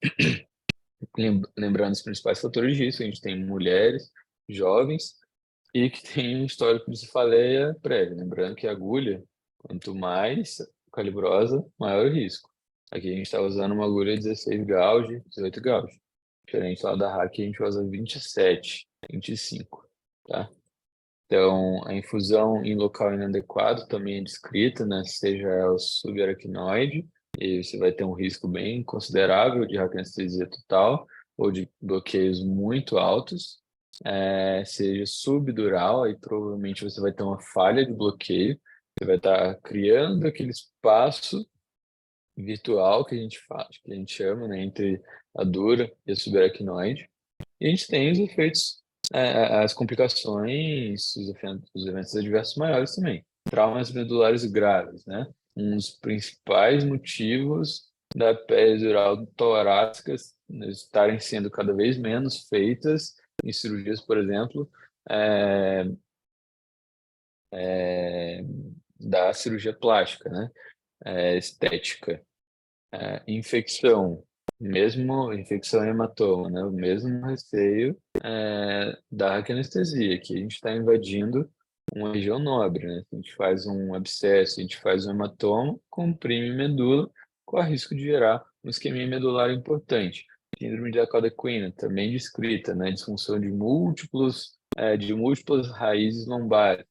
Lembrando os principais fatores de risco, a gente tem mulheres, jovens e que tem um histórico de cefaleia prévia. Lembrando que a agulha, quanto mais calibrosa, maior o risco. Aqui a gente está usando uma agulha de 16 gauge, 18 gauge. Diferente lá da hack, a gente usa 27, 25, tá? Então, a infusão em local inadequado também é descrita, né? Seja ela subaracnoide, e você vai ter um risco bem considerável de raquianestesia total ou de bloqueios muito altos. Seja subdural, aí provavelmente você vai ter uma falha de bloqueio, você vai estar criando aquele espaço virtual que a gente faz, que a gente chama, né, entre a dura e a subaracnoide. E a gente tem os efeitos, as complicações, os eventos adversos maiores também. Traumas medulares graves, né? Um dos principais motivos da peridural torácica estarem sendo cada vez menos feitas em cirurgias, por exemplo, é, da cirurgia plástica, né? Estética. Infecção, mesmo infecção e hematoma, né? O mesmo receio da raquianestesia, que a gente está invadindo uma região nobre, né? A gente faz um abscesso, a gente faz um hematoma, comprime medula, corre risco de gerar uma isquemia medular importante. Síndrome de Alcaudecquina, também descrita, né? Disfunção de múltiplas raízes lombares,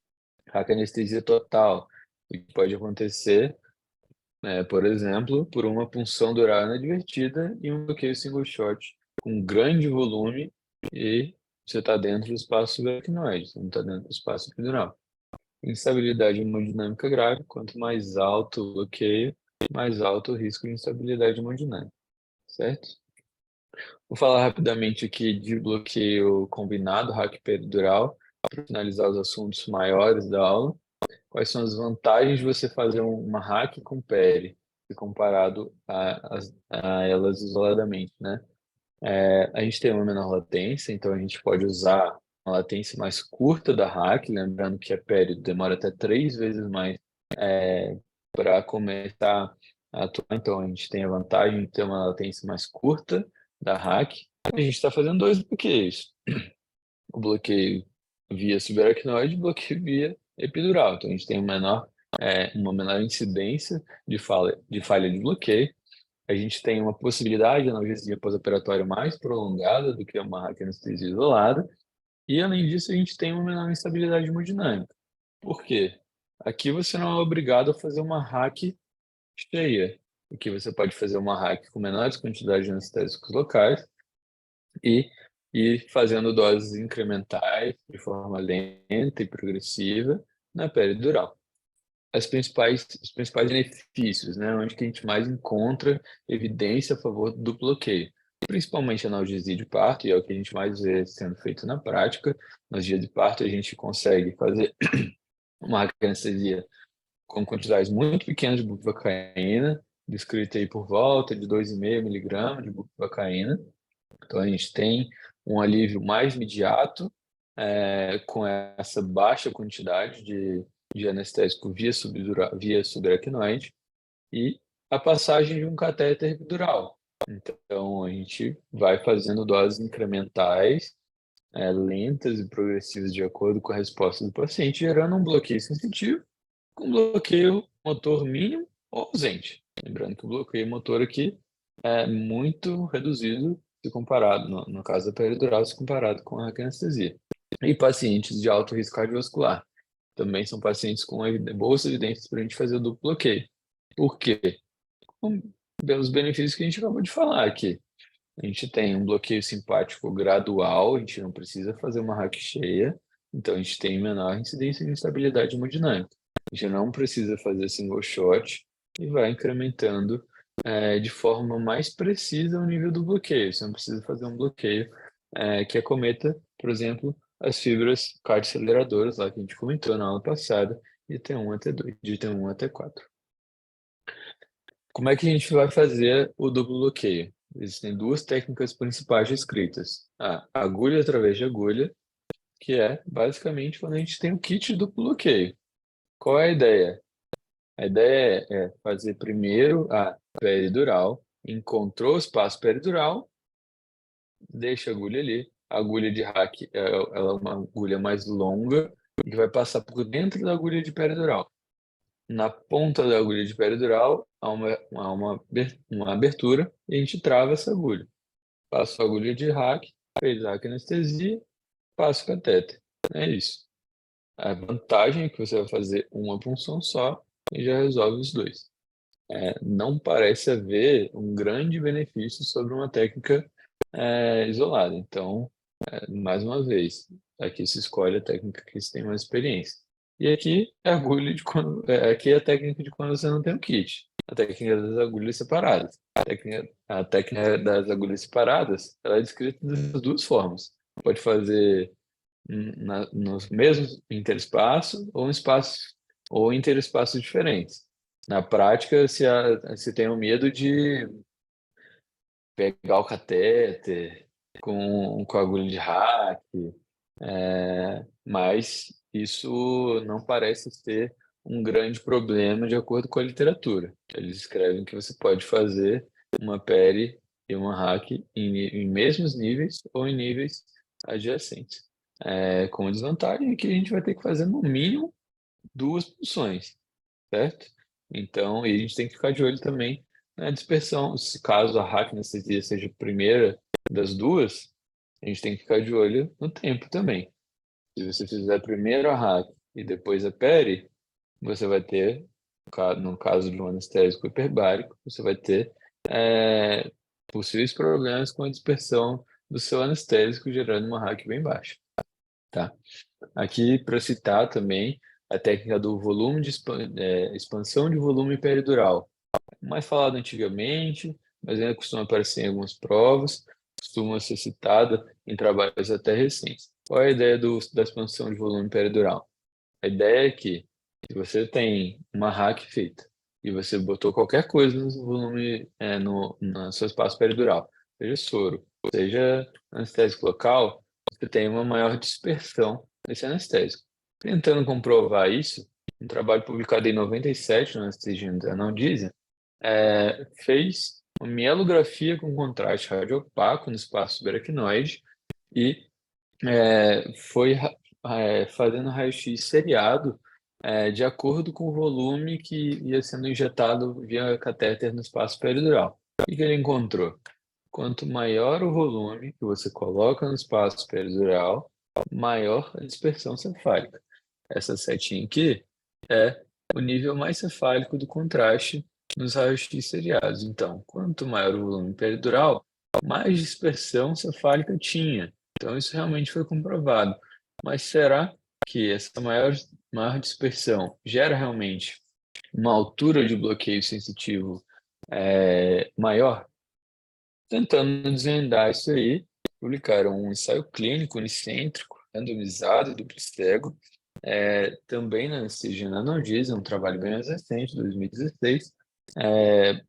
raquianestesia total, o que pode acontecer por exemplo, por uma punção dural inadvertida e um bloqueio single shot com grande volume e você está dentro do espaço subaracnoide, você não está dentro do espaço epidural. Instabilidade hemodinâmica grave, quanto mais alto o bloqueio, mais alto o risco de instabilidade hemodinâmica, certo? Vou falar rapidamente aqui de bloqueio combinado, hack peridural, para finalizar os assuntos maiores da aula. Quais são as vantagens de você fazer uma hack com peri, comparado a elas isoladamente, né? A gente tem uma menor latência, então a gente pode usar uma latência mais curta da hack, lembrando que a peri demora até 3 vezes mais para começar a atuar, então a gente tem a vantagem de ter uma latência mais curta da hack. A gente está fazendo 2 bloqueios. O bloqueio via subaracnoide e o bloqueio via epidural. Então, a gente tem uma menor incidência de falha de bloqueio. A gente tem uma possibilidade de analgesia pós-operatória mais prolongada do que uma raquianestesia isolada. E, além disso, a gente tem uma menor instabilidade hemodinâmica. Por quê? Aqui você não é obrigado a fazer uma hack cheia. Aqui você pode fazer uma hack com menores quantidades de anestésicos locais e ir fazendo doses incrementais de forma lenta e progressiva na peridural. Os principais benefícios, né, onde que a gente mais encontra evidência a favor do bloqueio, principalmente analgesia de parto, e é o que a gente mais vê sendo feito na prática. Nos dias de parto, a gente consegue fazer uma anestesia com quantidades muito pequenas de bupivacaína, descrita aí por volta de 2,5 miligramas de bupivacaína. Então, a gente tem um alívio mais imediato com essa baixa quantidade de anestésico via subaracnoide e a passagem de um catéter epidural. Então, a gente vai fazendo doses incrementais, lentas e progressivas de acordo com a resposta do paciente, gerando um bloqueio sensitivo, com bloqueio motor mínimo ou ausente. Lembrando que o bloqueio motor aqui é muito reduzido se comparado, no caso da peridural, se comparado com a raquianestesia. E pacientes de alto risco cardiovascular. Também são pacientes com boas evidências para a gente fazer o duplo bloqueio. Por quê? Pelos benefícios que a gente acabou de falar aqui. A gente tem um bloqueio simpático gradual, a gente não precisa fazer uma hack cheia, então a gente tem menor incidência de instabilidade hemodinâmica. A gente não precisa fazer single shot e vai incrementando de forma mais precisa o nível do bloqueio. Você não precisa fazer um bloqueio que acometa, por exemplo, as fibras cardioaceleradoras lá que a gente comentou na aula passada, de T1 a T2, de T1 a T4. Como é que a gente vai fazer o duplo bloqueio? Existem duas técnicas principais descritas. A agulha através de agulha, que é basicamente quando a gente tem o kit duplo bloqueio. Qual é a ideia? A ideia é fazer primeiro a peridural, encontrou o espaço peridural, deixa a agulha ali. A agulha de hack ela é uma agulha mais longa e que vai passar por dentro da agulha de peridural. Na ponta da agulha de peridural há uma abertura e a gente trava essa agulha. Passo a agulha de hack, fez a anestesia, passo o catéter. É isso. A vantagem é que você vai fazer uma punção só e já resolve os dois. Não parece haver um grande benefício sobre uma técnica isolada. Então, mais uma vez, aqui se escolhe a técnica que você tem mais experiência. E aqui é a agulha de aqui é a técnica de quando você não tem o kit. A técnica das agulhas separadas. A técnica das agulhas separadas, ela é descrita das duas formas. Pode fazer nos mesmos interespaços ou em espaços ou interespaços diferentes. Na prática, se tem o medo de pegar o catéter com agulha de hack, mas isso não parece ser um grande problema de acordo com a literatura. Eles escrevem que você pode fazer uma peri e uma hack em mesmos níveis ou em níveis adjacentes. Com a desvantagem que a gente vai ter que fazer no mínimo duas punções, certo? Então, e a gente tem que ficar de olho também na dispersão. Se caso a hack anestesia seja a primeira das duas, a gente tem que ficar de olho no tempo também. Se você fizer primeiro a hack e depois a peri, você vai ter, no caso de um anestésico hiperbárico, você vai ter possíveis problemas com a dispersão do seu anestésico, gerando uma hack bem baixa. Tá? Aqui, para citar também, a técnica do volume de expansão de volume peridural. Mais falado antigamente, mas ainda costuma aparecer em algumas provas, costuma ser citada em trabalhos até recentes. Qual é a ideia da expansão de volume peridural? A ideia é que, se você tem uma hack feita e você botou qualquer coisa no volume, no seu espaço peridural, seja soro, seja anestésico local, você tem uma maior dispersão desse anestésico. Tentando comprovar isso, um trabalho publicado em 97 no Anestesia Analgesia, fez uma mielografia com contraste radiopaco no espaço subaracnoide e foi fazendo raio-x seriado de acordo com o volume que ia sendo injetado via catéter no espaço peridural. O que ele encontrou? Quanto maior o volume que você coloca no espaço peridural, maior a dispersão cefálica. Essa setinha aqui é o nível mais cefálico do contraste nos raios-x seriados. Então, quanto maior o volume peridural, mais dispersão cefálica tinha. Então, isso realmente foi comprovado. Mas será que essa maior dispersão gera realmente uma altura de bloqueio sensitivo maior? Tentando desvendar isso aí, publicaram um ensaio clínico unicêntrico, randomizado, duplo cego, também na Anestesia Analgesia, um trabalho bem mais recente, 2016, é,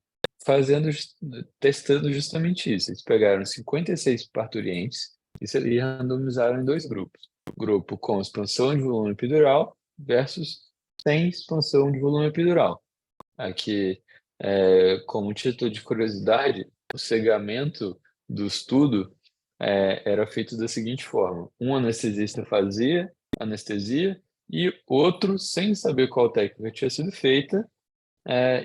testando justamente isso. Eles pegaram 56 parturientes e randomizaram em dois grupos. Grupo com expansão de volume epidural versus sem expansão de volume epidural. Aqui, como título de curiosidade, o cegamento do estudo era feito da seguinte forma: um anestesista fazia anestesia e outro, sem saber qual técnica tinha sido feita,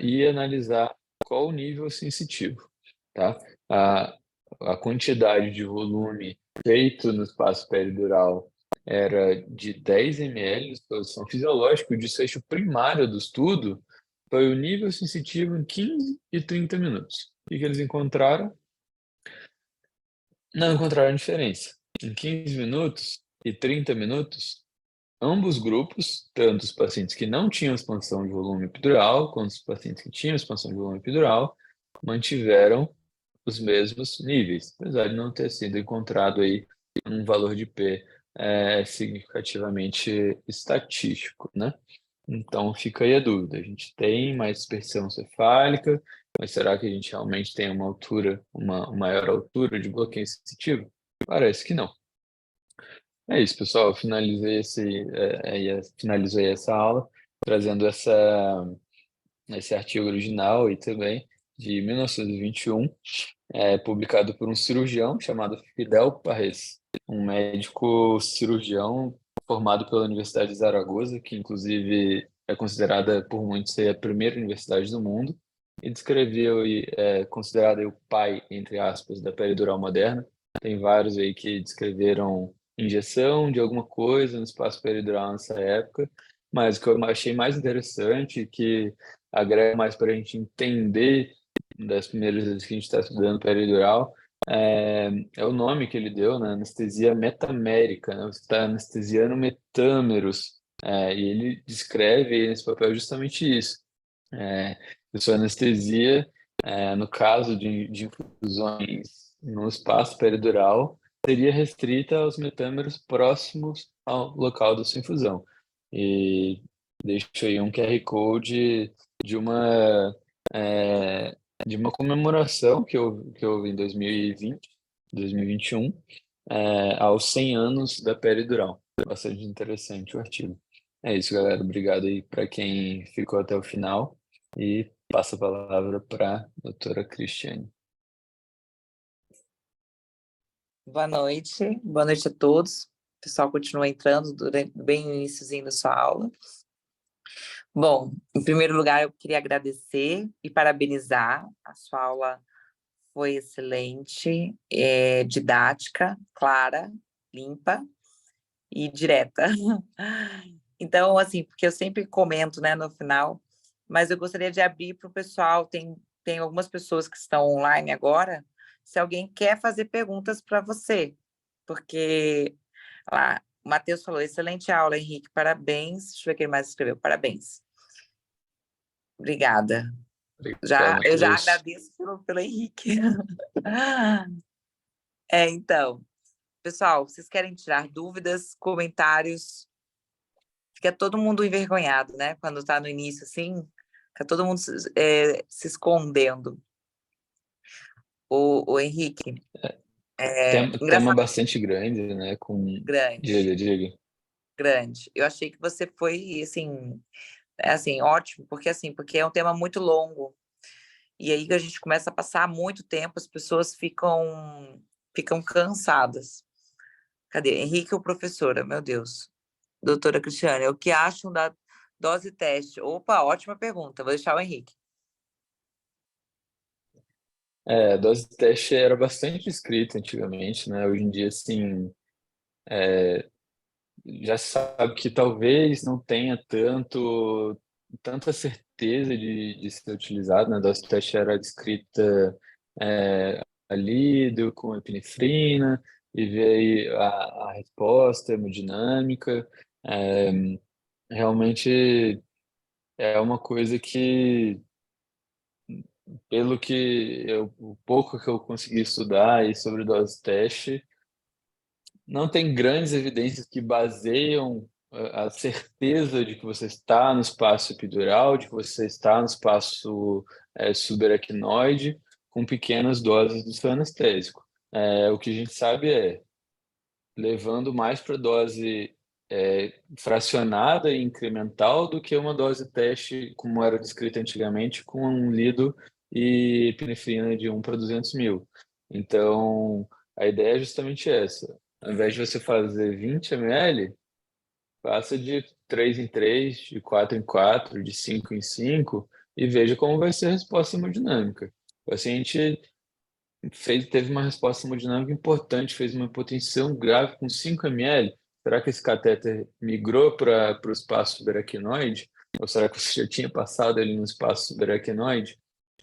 e analisar qual o nível sensitivo, tá? A, a quantidade de volume feito no espaço peridural era de 10 ml de exposição fisiológica. O desfecho primário do estudo foi o nível sensitivo em 15 e 30 minutos. O que eles encontraram? Não encontraram diferença. Em 15 minutos e 30 minutos, ambos grupos, tanto os pacientes que não tinham expansão de volume epidural, quanto os pacientes que tinham expansão de volume epidural, mantiveram os mesmos níveis, apesar de não ter sido encontrado aí um valor de P significativamente estatístico, né? Então fica aí a dúvida. A gente tem mais dispersão cefálica, mas será que a gente realmente tem uma altura, uma maior altura de bloqueio sensitivo? Parece que não. É isso, pessoal. Eu finalizei finalizei essa aula trazendo esse artigo original e também de 1921, publicado por um cirurgião chamado Fidel Parres, um médico cirurgião formado pela Universidade de Zaragoza, que inclusive é considerada por muitos ser a primeira universidade do mundo, e descreveu e é considerado aí o pai, entre aspas, da peridural moderna. Tem vários aí que descreveram injeção de alguma coisa no espaço peridural nessa época, mas o que eu achei mais interessante, que agrega mais para a gente entender das primeiras vezes que a gente está estudando peridural, é o nome que ele deu, né? Anestesia metamérica, né? Você está anestesiando metâmeros, e ele descreve nesse papel justamente isso. A sua anestesia, no caso de infusões no espaço peridural, seria restrita aos metâmeros próximos ao local da sua infusão. E deixo aí um QR Code de uma, de uma comemoração que houve em 2020, 2021, aos 100 anos da peridural. Bastante interessante o artigo. É isso, galera. Obrigado aí para quem ficou até o final e passo a palavra para a doutora Cristiane. Boa noite a todos. O pessoal continua entrando durante bem o iníciozinho da sua aula. Bom, em primeiro lugar, eu queria agradecer e parabenizar. A sua aula foi excelente, didática, clara, limpa e direta. Então, assim, porque eu sempre comento, né, no final, mas eu gostaria de abrir para o pessoal, tem algumas pessoas que estão online agora, se alguém quer fazer perguntas para você, porque lá, o Matheus falou, excelente aula, Henrique, parabéns. Deixa eu ver quem mais escreveu, parabéns. Obrigada. Obrigado, Eu já Matheus. agradeço pelo Henrique. Então, pessoal, vocês querem tirar dúvidas, comentários? Fica todo mundo envergonhado, né? Quando está no início, assim, fica todo mundo se escondendo. O Henrique, Tema engraçado, bastante grande, né? grande, Diga. grande. Eu achei que você foi, assim, ótimo, porque é um tema muito longo. E aí que a gente começa a passar muito tempo, as pessoas ficam cansadas. Cadê? Henrique ou professora? Meu Deus. Doutora Cristiane, o que acham da dose teste? Opa, ótima pergunta. Vou deixar o Henrique. A dose de teste era bastante escrita antigamente, né? Hoje em dia, assim, já se sabe que talvez não tenha tanta certeza de ser utilizado, né? A dose de teste era descrita ali com epinefrina e ver aí a resposta hemodinâmica. É, realmente é uma coisa que, pelo que o pouco que eu consegui estudar aí sobre dose teste, não tem grandes evidências que baseiam a certeza de que você está no espaço epidural, de que você está no espaço subaracnoide, com pequenas doses do seu anestésico. O que a gente sabe levando mais para dose fracionada e incremental do que uma dose teste, como era descrita antigamente, com um lido e epinefrina de 1 para 200 mil. Então, a ideia é justamente essa. Ao invés de você fazer 20 ml, faça de 3 em 3, de 4 em 4, de 5 em 5, e veja como vai ser a resposta hemodinâmica. O paciente teve uma resposta hemodinâmica importante, fez uma hipotensão grave com 5 ml. Será que esse catéter migrou para o espaço subaracnoide? Ou será que você já tinha passado ele no espaço subaracnoide?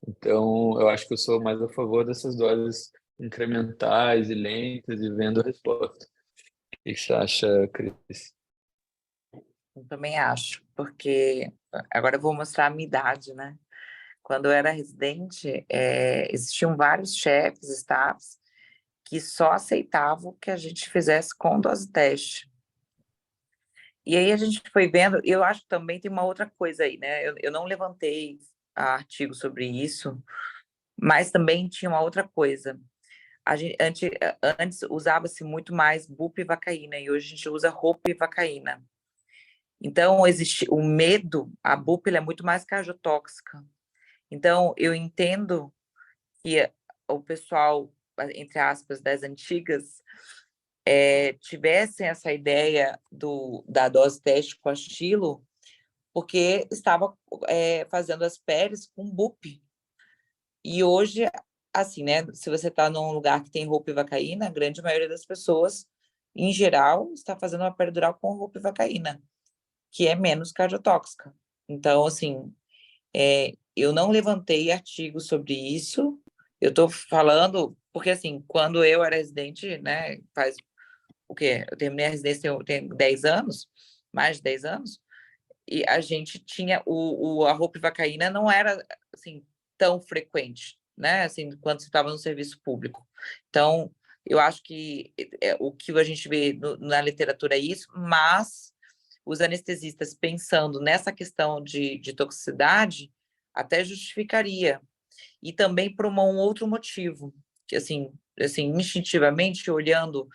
Então, eu acho que eu sou mais a favor dessas doses incrementais e lentas e vendo a resposta. O que você acha, Cris? Eu também acho, porque agora eu vou mostrar a minha idade, né? Quando eu era residente, existiam vários chefes, staffs, que só aceitavam que a gente fizesse com dose teste. E aí a gente foi vendo, eu acho que também tem uma outra coisa aí, né? Eu não levantei artigo sobre isso, mas também tinha uma outra coisa. Antes usava-se muito mais bupivacaína e hoje a gente usa ropivacaína. Então, existe o medo, a bupa é muito mais cardiotóxica. Então, eu entendo que o pessoal, entre aspas, das antigas, tivessem essa ideia da dose teste com astilo, porque estava fazendo as peles com bup. E hoje, assim, né? Se você está num lugar que tem ropivacaína, a grande maioria das pessoas, em geral, está fazendo uma peridural com ropivacaína, que é menos cardiotóxica. Então, assim, eu não levantei artigo sobre isso. Eu estou falando porque, assim, quando eu era residente, né, faz o quê? Eu terminei a residência, eu tenho 10 anos, mais de 10 anos, e a gente tinha a ropivacaína não era, assim, tão frequente, né, assim, quando você estava no serviço público. Então, eu acho que o que a gente vê na literatura é isso, mas os anestesistas pensando nessa questão de toxicidade até justificaria. E também por um outro motivo, que assim instintivamente, olhando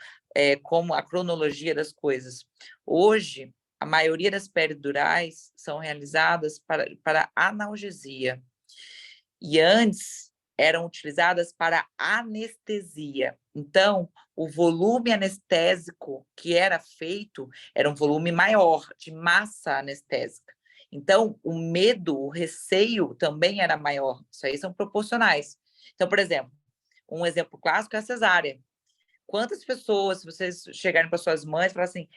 como a cronologia das coisas. Hoje, a maioria das peridurais são realizadas para analgesia. E antes eram utilizadas para anestesia. Então, o volume anestésico que era feito era um volume maior, de massa anestésica. Então, o medo, o receio também era maior. Isso aí são proporcionais. Então, por exemplo, um exemplo clássico é a cesárea. Quantas pessoas, se vocês chegarem para suas mães e falar assim,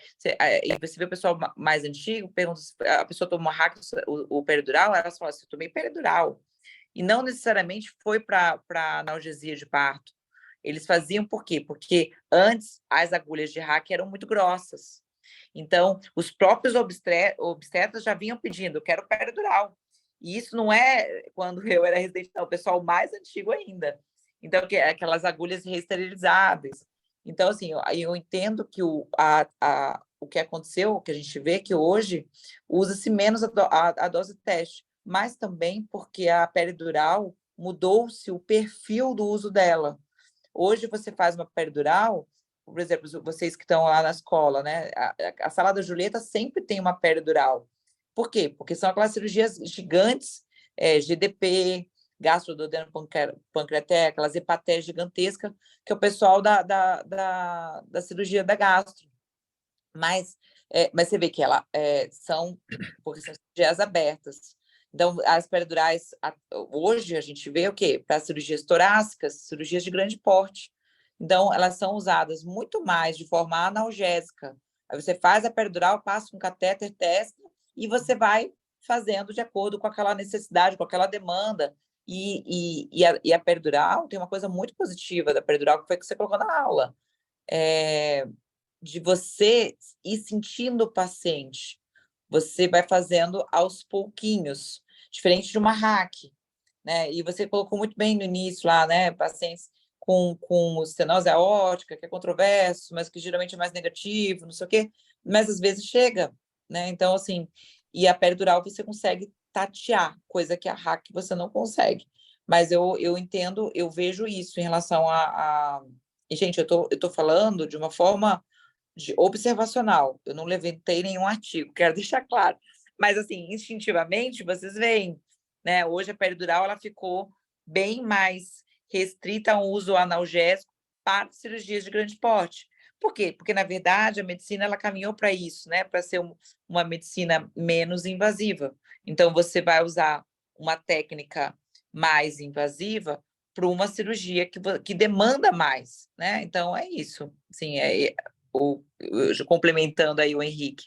e você vê o pessoal mais antigo, pergunta se a pessoa tomou hack, o peridural, elas falam assim, eu tomei peridural. E não necessariamente foi para analgesia de parto. Eles faziam por quê? Porque antes as agulhas de hack eram muito grossas. Então, os próprios obstetras já vinham pedindo, eu quero peridural. E isso não é quando eu era residente, não, o pessoal mais antigo ainda. Então, aquelas agulhas reesterilizáveis. Então, assim, eu entendo que o que aconteceu, o que a gente vê que hoje usa-se menos a dose teste, mas também porque a peridural mudou-se o perfil do uso dela. Hoje você faz uma peridural, por exemplo, vocês que estão lá na escola, né? A sala da Julieta sempre tem uma peridural. Por quê? Porque são aquelas cirurgias gigantes, GDP, gastrododeno-pancreaté, aquelas hepatés gigantescas, que é o pessoal da cirurgia da gastro. Mas você vê que são, porque são cirurgias abertas. Então, as peridurais, hoje a gente vê o quê? Para cirurgias torácicas, cirurgias de grande porte. Então, elas são usadas muito mais de forma analgésica. Aí você faz a peridural, passa um catéter, testa, e você vai fazendo de acordo com aquela necessidade, com aquela demanda. E a peridural tem uma coisa muito positiva da peridural, que foi que você colocou na aula. De você ir sentindo o paciente. Você vai fazendo aos pouquinhos, diferente de uma hack, né? E você colocou muito bem no início lá, né? Pacientes com estenose aórtica, que é controverso, mas que geralmente é mais negativo, não sei o quê, mas às vezes chega, né? Então, assim, e a peridural você consegue tatear, coisa que a hack você não consegue. Mas eu entendo, eu vejo isso em relação E, gente, eu tô falando de uma forma observacional. Eu não levantei nenhum artigo, quero deixar claro. Mas, assim, instintivamente, vocês veem, né? Hoje a peridural ela ficou bem mais restrita ao uso analgésico para cirurgias de grande porte. Por quê? Porque, na verdade, a medicina ela caminhou para isso, né? Para ser uma medicina menos invasiva. Então, você vai usar uma técnica mais invasiva para uma cirurgia que demanda mais, né? Então, é isso. Assim, complementando aí o Henrique.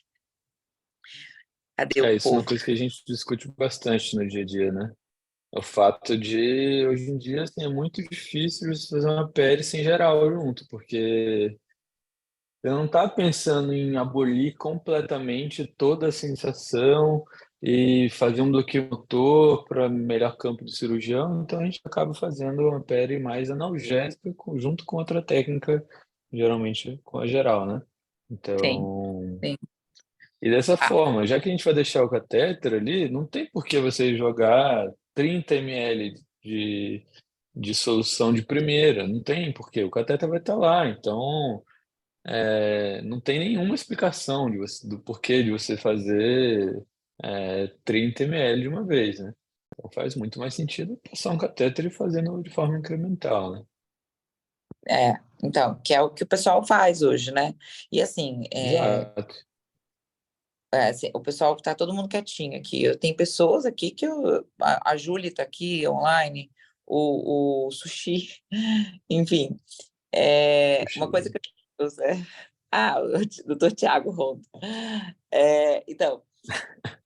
Cadê o Isso é uma povo? coisa que a gente discute bastante no dia a dia, né? O fato de, hoje em dia, assim, é muito difícil você fazer uma périce em geral junto, porque você não está pensando em abolir completamente toda a sensação e fazer um bloqueio motor para melhor campo do cirurgião, então a gente acaba fazendo uma pele mais analgésica junto com outra técnica, geralmente com a geral, né? Sim, Então, sim. e dessa Ah, forma, já que a gente vai deixar o catéter ali, não tem por que você jogar 30 ml de solução de primeira, não tem, porque o catéter vai estar lá, então não tem nenhuma explicação do porquê de você fazer 30 ml de uma vez, né? Então faz muito mais sentido passar um catéter e fazendo de forma incremental, né? então, que é o que o pessoal faz hoje, né? E assim, Exato. assim, o pessoal tá todo mundo quietinho aqui. Eu tenho pessoas aqui a Júlia está aqui online, o Sushi, enfim. Puxa Uma coisa vida. que o doutor Tiago Rondo. Então,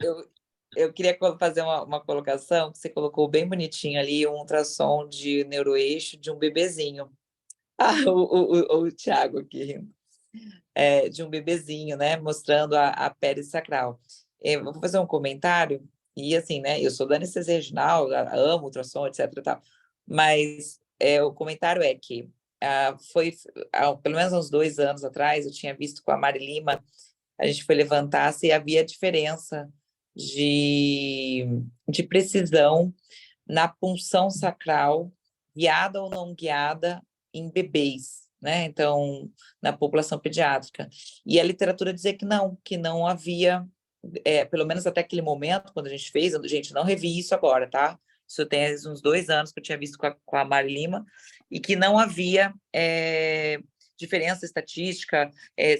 eu, eu queria fazer uma colocação que você colocou bem bonitinho ali, um ultrassom de neuroeixo de um bebezinho. Ah, o Tiago aqui rindo. De um bebezinho, né, mostrando a pele sacral. Eu vou fazer um comentário, e assim, né, eu sou da anestesia regional, amo ultrassom, etc e tal, mas o comentário é que pelo menos uns 2 anos atrás, eu tinha visto com a Mari Lima, a gente foi levantar se havia diferença de, de precisão na punção sacral, guiada ou não guiada, em bebês, né? Então, na população pediátrica. E a literatura dizia que não havia, pelo menos até aquele momento, quando a gente fez, gente, não revi isso agora, tá? Isso tem uns 2 anos que eu tinha visto com a Mari Lima, e que não havia diferença estatística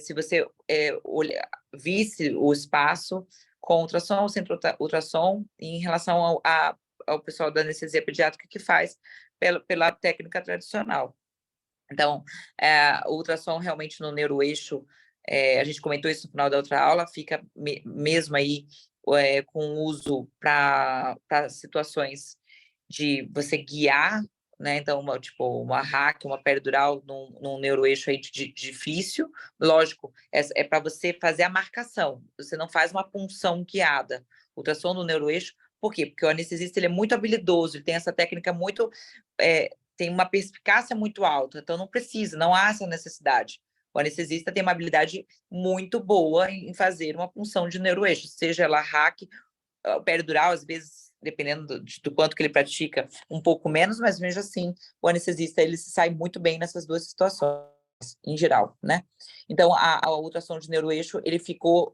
se você visse o espaço com ultrassom ou sem ultrassom em relação ao pessoal da anestesia pediátrica que faz pela técnica tradicional. Então, o ultrassom realmente no neuroeixo, a gente comentou isso no final da outra aula, fica mesmo aí com uso para situações de você guiar, né? Então, tipo, uma hack, uma peridural num neuroeixo aí difícil. Lógico, é para você fazer a marcação, você não faz uma punção guiada. Ultrassom no neuroeixo, por quê? Porque o anestesista ele é muito habilidoso, ele tem essa técnica muito tem uma perspicácia muito alta, então não precisa, não há essa necessidade. O anestesista tem uma habilidade muito boa em fazer uma punção de neuroeixo, seja ela hack, peridural, às vezes, dependendo do quanto que ele pratica, um pouco menos, mas mesmo assim, o anestesista ele se sai muito bem nessas duas situações, em geral, né? Então, a ultrassom de neuroeixo, ele ficou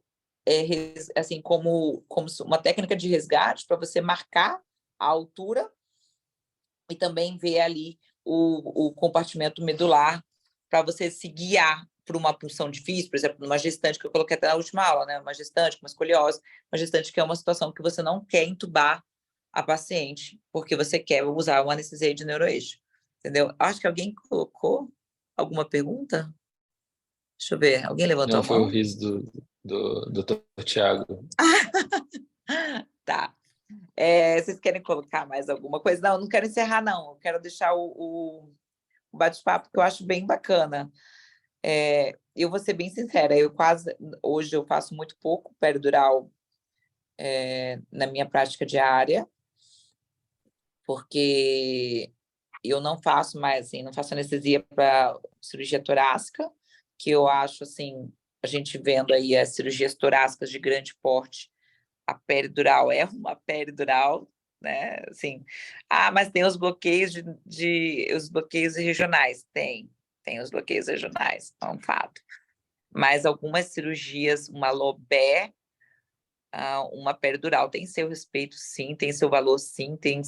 assim, como uma técnica de resgate para você marcar a altura e também ver ali o compartimento medular para você se guiar por uma punção difícil, por exemplo, numa gestante, que eu coloquei até na última aula, né? Uma gestante com uma escoliose, uma gestante que é uma situação que você não quer entubar a paciente, porque você quer usar uma anestesia de neuroeixo, entendeu? Acho que alguém colocou alguma pergunta? Deixa eu ver, alguém levantou Não, a foi o mão? riso do Dr. Tiago. Tá. Vocês querem colocar mais alguma coisa? Não, não quero encerrar, não. Eu quero deixar o bate-papo, que eu acho bem bacana. Eu vou ser bem sincera, hoje eu faço muito pouco peridural na minha prática diária, porque eu não faço mais, assim, não faço anestesia para cirurgia torácica, que eu acho, assim, a gente vendo aí as cirurgias torácicas de grande porte, a peridural é uma peridural, né? Assim, mas tem os bloqueios os bloqueios regionais, tem os bloqueios regionais, é um fato. Mas algumas cirurgias, uma lobé, uma peridural tem seu respeito, sim, tem seu valor, sim, tem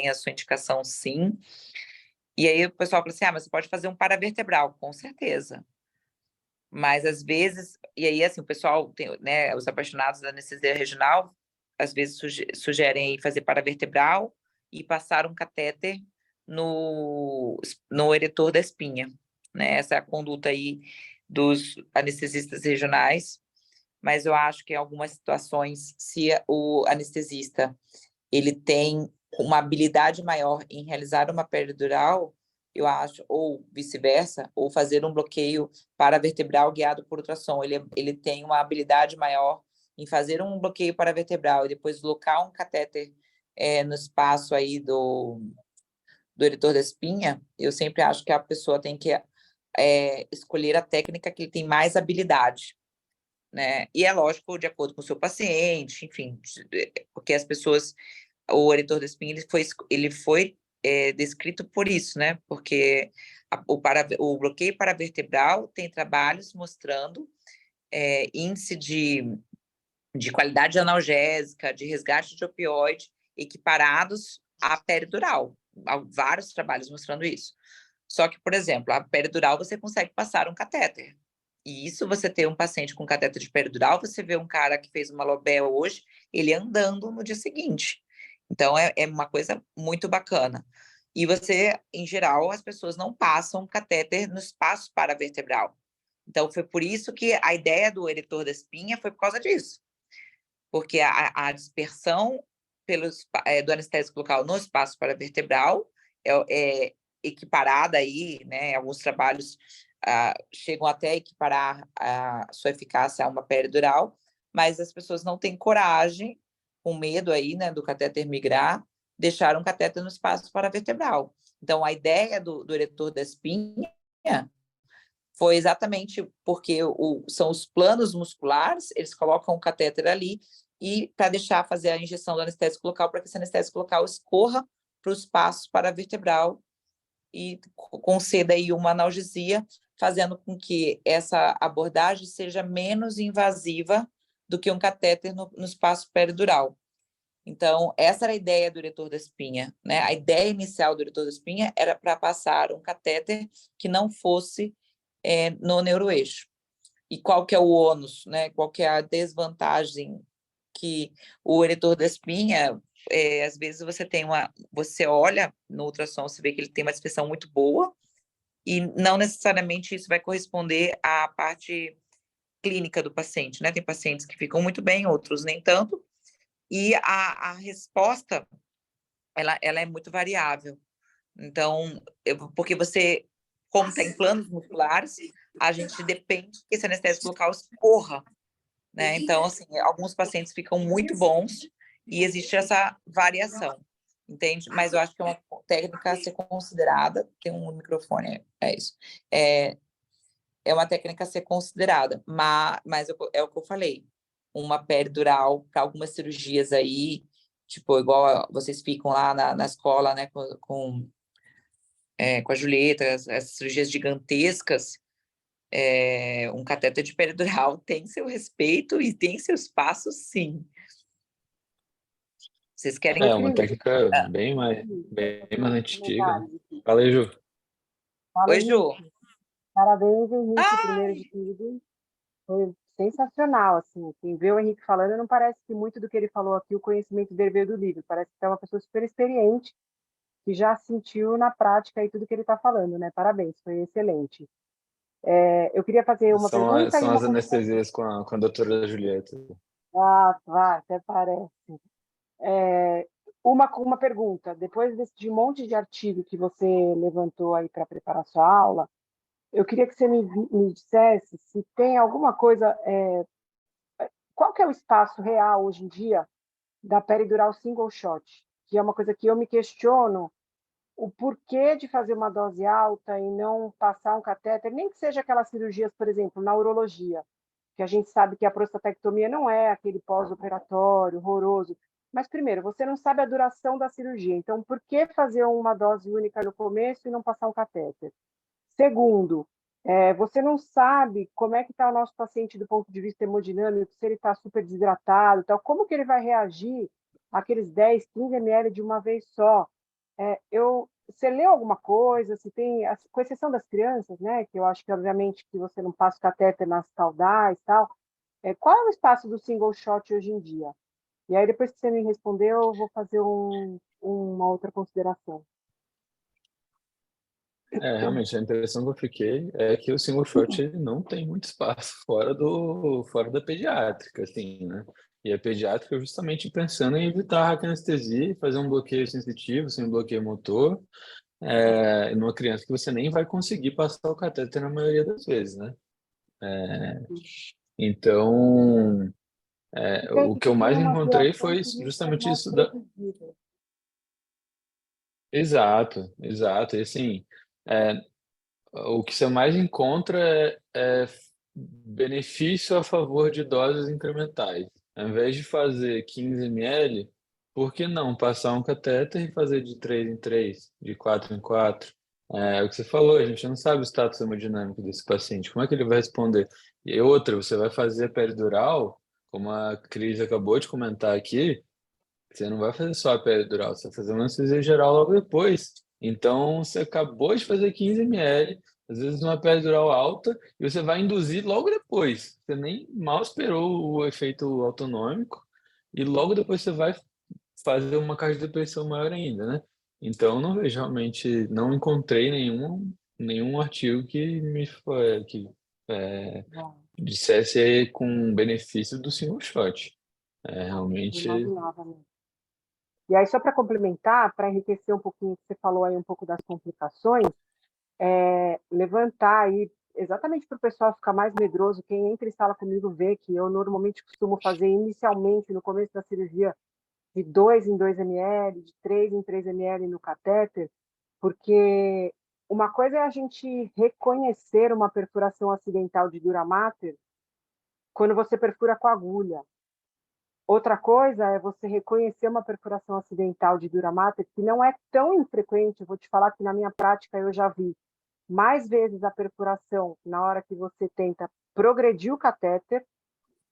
a sua indicação, sim. E aí o pessoal fala assim, mas você pode fazer um paravertebral, com certeza. Mas às vezes, e aí assim, o pessoal tem, né, os apaixonados da anestesia regional às vezes sugerem fazer paravertebral e passar um catéter no eretor da espinha, né? Essa é a conduta aí dos anestesistas regionais, mas eu acho que em algumas situações, se o anestesista ele tem uma habilidade maior em realizar uma peridural, eu acho, ou vice-versa, ou fazer um bloqueio paravertebral guiado por ultrassom. Ele tem uma habilidade maior em fazer um bloqueio paravertebral e depois colocar um catéter no espaço aí do eretor da espinha. Eu sempre acho que a pessoa tem que escolher a técnica que ele tem mais habilidade, né? E é lógico, de acordo com o seu paciente, enfim, porque as pessoas, o eretor da espinha, ele foi descrito por isso, né? Porque o bloqueio paravertebral tem trabalhos mostrando índice de qualidade analgésica, de resgate de opioide, equiparados à peridural. Há vários trabalhos mostrando isso. Só que, por exemplo, a peridural você consegue passar um catéter. E isso, você ter um paciente com catéter de peridural, você vê um cara que fez uma Lobel hoje, ele andando no dia seguinte. Então, é uma coisa muito bacana. E você, em geral, as pessoas não passam catéter no espaço paravertebral. Então, foi por isso que a ideia do eretor da espinha foi por causa disso. Porque a dispersão do anestésico local no espaço paravertebral é equiparada aí, né? Alguns trabalhos chegam até a equiparar a sua eficácia a uma peridural, mas as pessoas não têm coragem, com medo aí, né, do catéter migrar, deixar um catéter no espaço paravertebral. Então, a ideia do eretor da espinha foi exatamente porque são os planos musculares, eles colocam o catéter ali e para deixar fazer a injeção do anestésico local, para que esse anestésico local escorra para o espaço paravertebral e conceda aí uma analgesia, fazendo com que essa abordagem seja menos invasiva do que um catéter no espaço peridural. Então, essa era a ideia do eretor da espinha, né? A ideia inicial do eretor da espinha era para passar um catéter que não fosse no neuroeixo. E qual que é o ônus, né? Qual que é a desvantagem que o eretor da espinha, às vezes você olha no ultrassom, você vê que ele tem uma expressão muito boa, e não necessariamente isso vai corresponder à parte clínica do paciente, né? Tem pacientes que ficam muito bem, outros nem tanto, e a resposta, ela é muito variável. Então, porque você, como tem planos musculares, a gente depende que esse anestésico local escorra, né? Então, assim, alguns pacientes ficam muito bons e existe essa variação, entende? Mas eu acho que é uma técnica a ser considerada. Tem um microfone, é isso. É uma técnica a ser considerada, mas é o que eu falei. Uma peridural para algumas cirurgias aí, tipo, igual vocês ficam lá na escola, né, com a Julieta, as cirurgias gigantescas, um cateter de peridural tem seu respeito e tem seus passos, sim. Vocês querem... É uma técnica Ah, bem mais antiga, né? Fala aí, Ju. Fala, oi, Ju. Henrique. Parabéns, Henrique, primeiro de Ai, tudo. Foi sensacional, assim. Quem vê o Henrique falando, não parece que muito do que ele falou aqui, o conhecimento dele veio do livro. Parece que é uma pessoa super experiente, que já sentiu na prática aí tudo que ele está falando, né? Parabéns, foi excelente. Eu queria fazer uma pergunta e São uma as consideração. anestesias com a doutora Julieta. Ah, vai, até parece. É, uma pergunta. Depois de um monte de artigo que você levantou aí para preparar sua aula, eu queria que você me dissesse se tem alguma coisa, qual que é o espaço real hoje em dia da peridural single shot, que é uma coisa que eu me questiono o porquê de fazer uma dose alta e não passar um catéter, nem que seja aquelas cirurgias, por exemplo, na urologia, que a gente sabe que a prostatectomia não é aquele pós-operatório horroroso, mas primeiro, você não sabe a duração da cirurgia, então por que fazer uma dose única no começo e não passar um catéter? Segundo, você não sabe como é que está o nosso paciente do ponto de vista hemodinâmico, se ele está super desidratado, tal, como que ele vai reagir àqueles 10, 15 ml de uma vez só. Você leu alguma coisa, se tem, com exceção das crianças, né, que eu acho que obviamente que você não passa o catéter nas caudais e tal, qual é o espaço do single shot hoje em dia? E aí, depois que você me respondeu, eu vou fazer uma outra consideração. Realmente, a impressão que eu fiquei é que o single shot ele não tem muito espaço fora da pediátrica, assim, né? E a pediátrica justamente pensando em evitar a raquianestesia e fazer um bloqueio sensitivo, sem um bloqueio motor, numa criança que você nem vai conseguir passar o catéter na maioria das vezes, né? Então, o que eu Tem mais umas encontrei reações foi químicas justamente mais isso da... previsíveis. Exato, exato. E assim, é, o que você mais encontra é benefício a favor de doses incrementais. Ao invés de fazer 15 ml, por que não passar um catéter e fazer de 3 em 3, de 4 em 4? É o que você falou, a gente não sabe o status hemodinâmico desse paciente. Como é que ele vai responder? E outra, você vai fazer a peridural, como a Cris acabou de comentar aqui, você não vai fazer só a peridural, você vai fazer uma anestesia geral logo depois. Então, você acabou de fazer 15 ml, às vezes uma peridural alta, e você vai induzir logo depois. Você nem mal esperou o efeito autonômico, e logo depois você vai fazer uma cardiodepressão maior ainda, né? Então, não vejo realmente, não encontrei nenhum artigo que Bom, dissesse com benefício do single shot. eu Realmente. imaginava mesmo. E aí, só para complementar, para enriquecer um pouquinho, que você falou aí um pouco das complicações, levantar aí, exatamente para o pessoal ficar mais medroso, quem entra em sala comigo vê que eu normalmente costumo fazer inicialmente, no começo da cirurgia, de 2 em 2 ml, de 3 em 3 ml no catéter, porque uma coisa é a gente reconhecer uma perfuração acidental de dura mater quando você perfura com agulha. Outra coisa é você reconhecer uma perfuração acidental de dura mater que não é tão infrequente. Eu vou te falar que na minha prática eu já vi mais vezes a perfuração na hora que você tenta progredir o catéter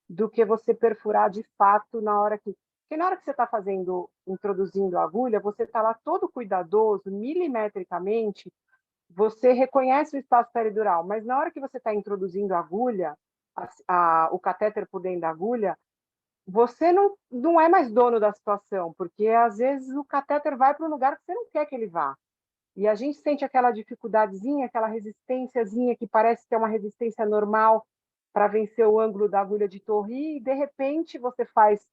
do que você perfurar de fato na hora que... Porque na hora que você está fazendo, introduzindo a agulha, você está lá todo cuidadoso, milimetricamente, você reconhece o espaço peridural, mas na hora que você está introduzindo a agulha, o catéter por dentro da agulha, você não é mais dono da situação, porque às vezes o catéter vai para um lugar que você não quer que ele vá. E a gente sente aquela dificuldadezinha, aquela resistênciazinha que parece que é uma resistência normal para vencer o ângulo da agulha de Torri, e de repente você faz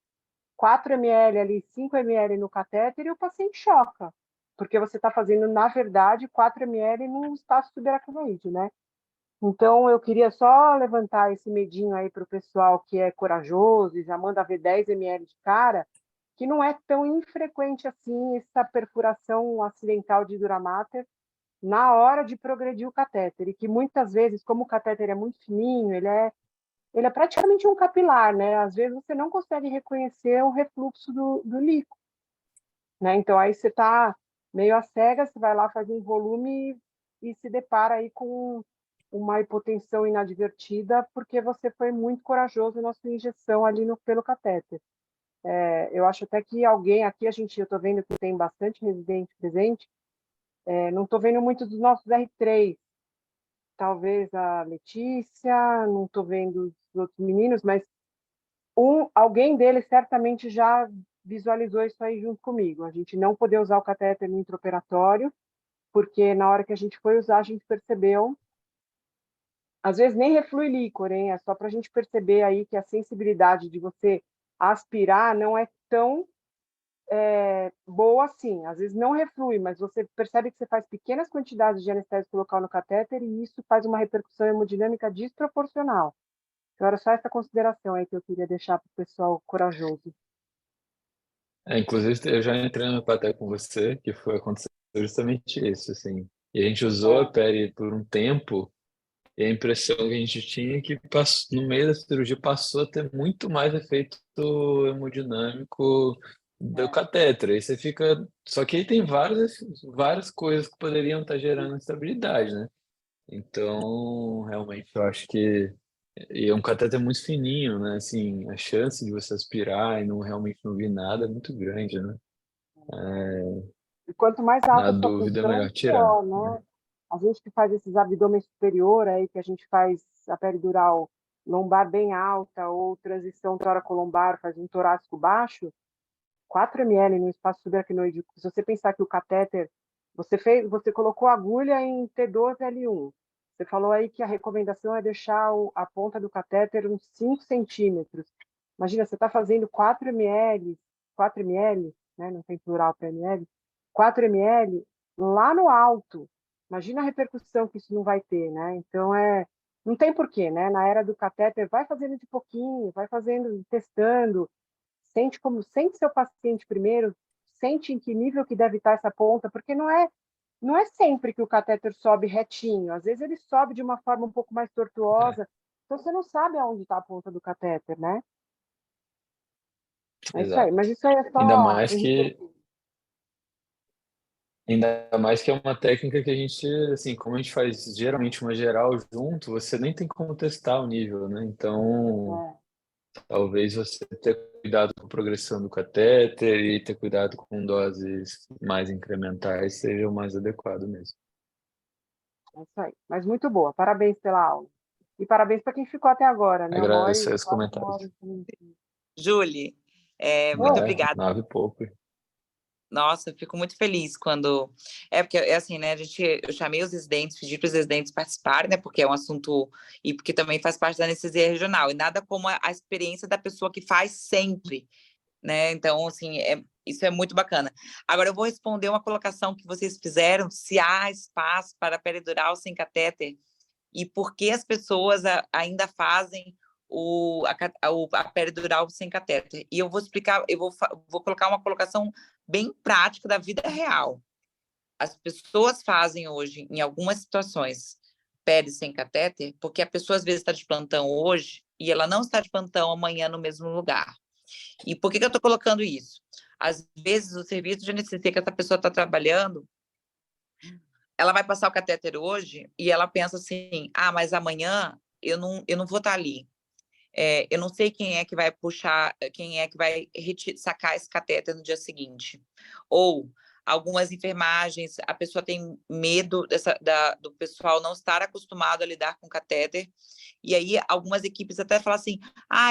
4 ml ali, 5 ml no catéter e o paciente choca, porque você está fazendo, na verdade, 4 ml num espaço subaracnoide, né? Então, eu queria só levantar esse medinho aí para o pessoal que é corajoso e já manda ver 10 ml de cara, que não é tão infrequente assim essa perfuração acidental de dura mater na hora de progredir o catéter, e que muitas vezes, como o catéter é muito fininho, ele é praticamente um capilar, né? Às vezes você não consegue reconhecer o refluxo do líquido, né? Então, aí você está meio às cegas, você vai lá, faz um volume e se depara aí com uma hipotensão inadvertida, porque você foi muito corajoso na sua injeção ali pelo catéter. Eu acho até que alguém aqui, eu estou vendo que tem bastante residente presente, não estou vendo muito dos nossos R3, talvez a Letícia, não estou vendo os outros meninos, mas alguém deles certamente já visualizou isso aí junto comigo. A gente não poder usar o catéter no intraoperatório, porque na hora que a gente foi usar, a gente percebeu, às vezes nem reflui líquor, hein? É só para a gente perceber aí que a sensibilidade de você aspirar não é tão boa assim. Às vezes não reflui, mas você percebe que você faz pequenas quantidades de anestésico local no catéter e isso faz uma repercussão hemodinâmica desproporcional. Então, era só essa consideração aí que eu queria deixar para o pessoal corajoso. Inclusive, eu já entrei no Empaté com você, que foi acontecer justamente isso, assim. E a gente usou a É, pele por um tempo, e a impressão que a gente tinha é que no meio da cirurgia passou a ter muito mais efeito hemodinâmico do é. catéter. Aí você fica. Só que aí tem várias coisas que poderiam estar gerando instabilidade, né? Então, realmente, eu acho que. E é um catéter muito fininho, né? Assim, a chance de você aspirar e não realmente não vir nada é muito grande, né? E quanto mais Na alta a sua dúvida, é pressão, melhor tirar, pior, né? né? A gente que faz esses abdômen superior aí, que a gente faz a peridural lombar bem alta ou transição toracolombar, faz um torácico baixo, 4 ml no espaço subaracnoide. Se você pensar que o catéter, você colocou a agulha em T12L1. Você falou aí que a recomendação é deixar a ponta do catéter uns 5 centímetros. Imagina, você está fazendo 4 ml, né? Não tem plural para ml, 4 ml lá no alto. Imagina a repercussão que isso não vai ter, né? Então, não tem porquê, né? Na era do catéter, vai fazendo de pouquinho, vai fazendo, testando, sente seu paciente primeiro, sente em que nível que deve estar essa ponta, porque não é sempre que o catéter sobe retinho, às vezes ele sobe de uma forma um pouco mais tortuosa, então você não sabe aonde está a ponta do catéter, né? É isso aí, Exato. mas isso aí é Ainda só... mais que Ainda mais que é uma técnica que a gente, assim, como a gente faz geralmente uma geral junto, você nem tem como testar o nível, né? Então, talvez você ter cuidado com a progressão do catéter e ter cuidado com doses mais incrementais seja o mais adequado mesmo. É isso aí, mas muito boa, parabéns pela aula. E parabéns para quem ficou até agora, né? Agradecer os Quase uma comentários. hora. Julie, muito Oi. obrigada. 9 e pouco. Nossa, eu fico muito feliz quando... porque é assim, né, eu chamei os residentes, pedi para os residentes participarem, né, porque é um assunto... E porque também faz parte da anestesia regional. E nada como a experiência da pessoa que faz sempre, né? Então, assim, isso é muito bacana. Agora, eu vou responder uma colocação que vocês fizeram, se há espaço para peridural sem catéter e por que as pessoas ainda fazem a peridural sem catéter. E eu vou explicar, vou colocar uma colocação bem prática da vida real. As pessoas fazem hoje, em algumas situações, peri sem catéter, porque a pessoa às vezes está de plantão hoje e ela não está de plantão amanhã no mesmo lugar. E por que eu estou colocando isso? Às vezes, o serviço de anestesia que essa pessoa está trabalhando, ela vai passar o catéter hoje e ela pensa assim, mas amanhã eu não vou estar ali. Eu não sei quem é que vai puxar, quem é que vai sacar esse catéter no dia seguinte. Ou algumas enfermagens, a pessoa tem medo do pessoal não estar acostumado a lidar com catéter, e aí algumas equipes até falam assim,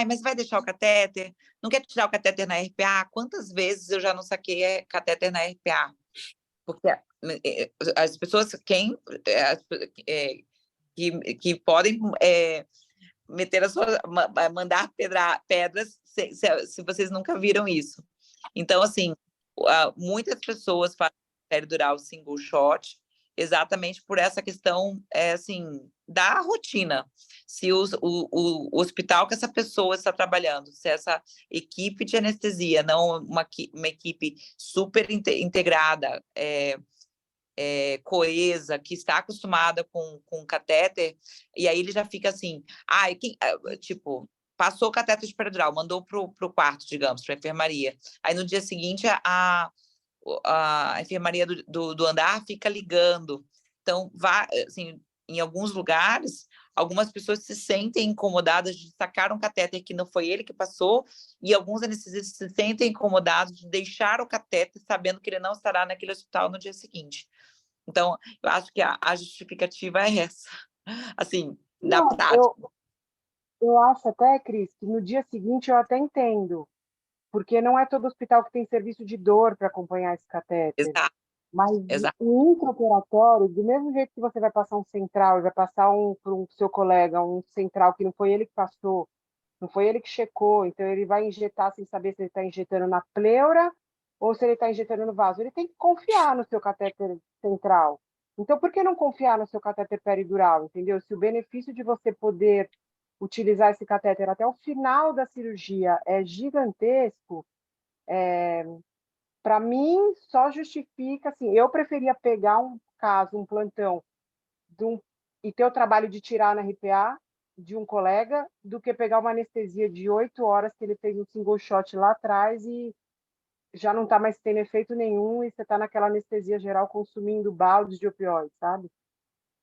mas vai deixar o catéter? Não quer tirar o catéter na RPA? Quantas vezes eu já não saquei catéter na RPA? Porque as pessoas que podem meter mandar pedras se vocês nunca viram isso. Então, assim, muitas pessoas fazem peridural single shot exatamente por essa questão, assim, da rotina. Se o hospital que essa pessoa está trabalhando, se essa equipe de anestesia, não uma equipe super integrada, coesa, que está acostumada com catéter, e aí ele já fica assim, tipo, passou o catéter de peridural, mandou para o quarto, digamos, para a enfermaria. Aí no dia seguinte a enfermaria do andar fica ligando. Então, assim, em alguns lugares, algumas pessoas se sentem incomodadas de sacar um catéter que não foi ele que passou, e alguns anestesistas se sentem incomodados de deixar o catéter sabendo que ele não estará naquele hospital no dia seguinte. Então, eu acho que a justificativa é essa. Assim, na Não, prática. eu acho até, Cris, que no dia seguinte eu até entendo, porque não é todo hospital que tem serviço de dor para acompanhar esse catéter. Exato, Mas exato. o intraoperatório, do mesmo jeito que você vai passar um central, vai passar para um seu colega, um central que não foi ele que passou, não foi ele que checou, então ele vai injetar sem saber se ele está injetando na pleura ou se ele está injetando no vaso. Ele tem que confiar no seu catéter central. Então, por que não confiar no seu catéter peridural, entendeu? Se o benefício de você poder utilizar esse catéter até o final da cirurgia é gigantesco, para mim só justifica, assim, eu preferia pegar um caso, um plantão, e ter o trabalho de tirar na RPA de um colega, do que pegar uma anestesia de 8 horas que ele fez um single shot lá atrás e já não está mais tendo efeito nenhum e você está naquela anestesia geral consumindo baldes de opioides, sabe?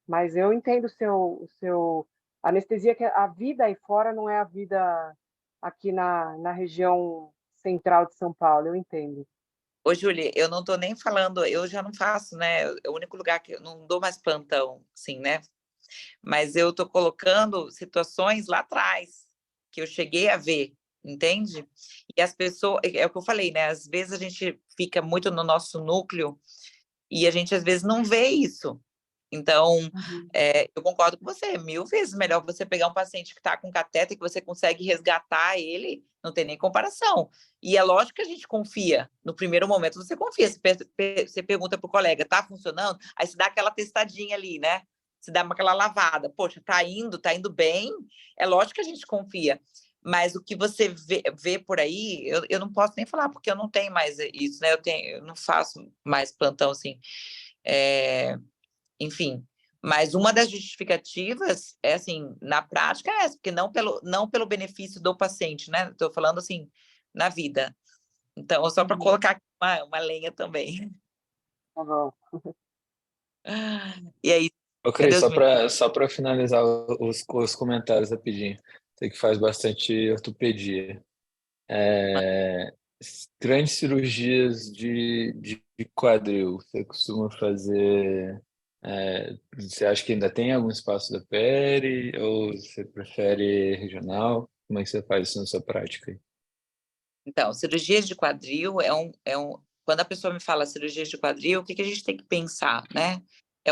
Mas eu entendo o seu anestesia, que a vida aí fora não é a vida aqui na região central de São Paulo, eu entendo. Ô, Júlia, eu não estou nem falando, eu já não faço, né? É o único lugar que eu não dou mais plantão, assim, né? Mas eu estou colocando situações lá atrás, que eu cheguei a ver, entende? E as pessoas, é o que eu falei, né? Às vezes a gente fica muito no nosso núcleo e a gente às vezes não vê isso. Então, eu concordo com você, 1000 vezes melhor você pegar um paciente que está com cateter, que você consegue resgatar ele, não tem nem comparação. E é lógico que a gente confia. No primeiro momento, você confia. Você pergunta para o colega, está funcionando? Aí você dá aquela testadinha ali, né? Você dá aquela lavada. Poxa, está indo bem? É lógico que a gente confia. Mas o que você vê por aí, eu não posso nem falar, porque eu não tenho mais isso, né? Eu não faço mais plantão assim. Enfim, mas uma das justificativas é assim, na prática é essa, porque não pelo benefício do paciente, né? Estou falando assim, na vida. Então, só para colocar aqui uma lenha também. Tá bom. E aí, Ok, cadê os meninos? só para finalizar os comentários rapidinho. Você que faz bastante ortopedia. Grandes cirurgias de quadril, você costuma fazer. Você acha que ainda tem algum espaço da pele ou você prefere regional? Como é que você faz isso na sua prática aí? Então, cirurgias de quadril quando a pessoa me fala cirurgias de quadril, o que a gente tem que pensar, né?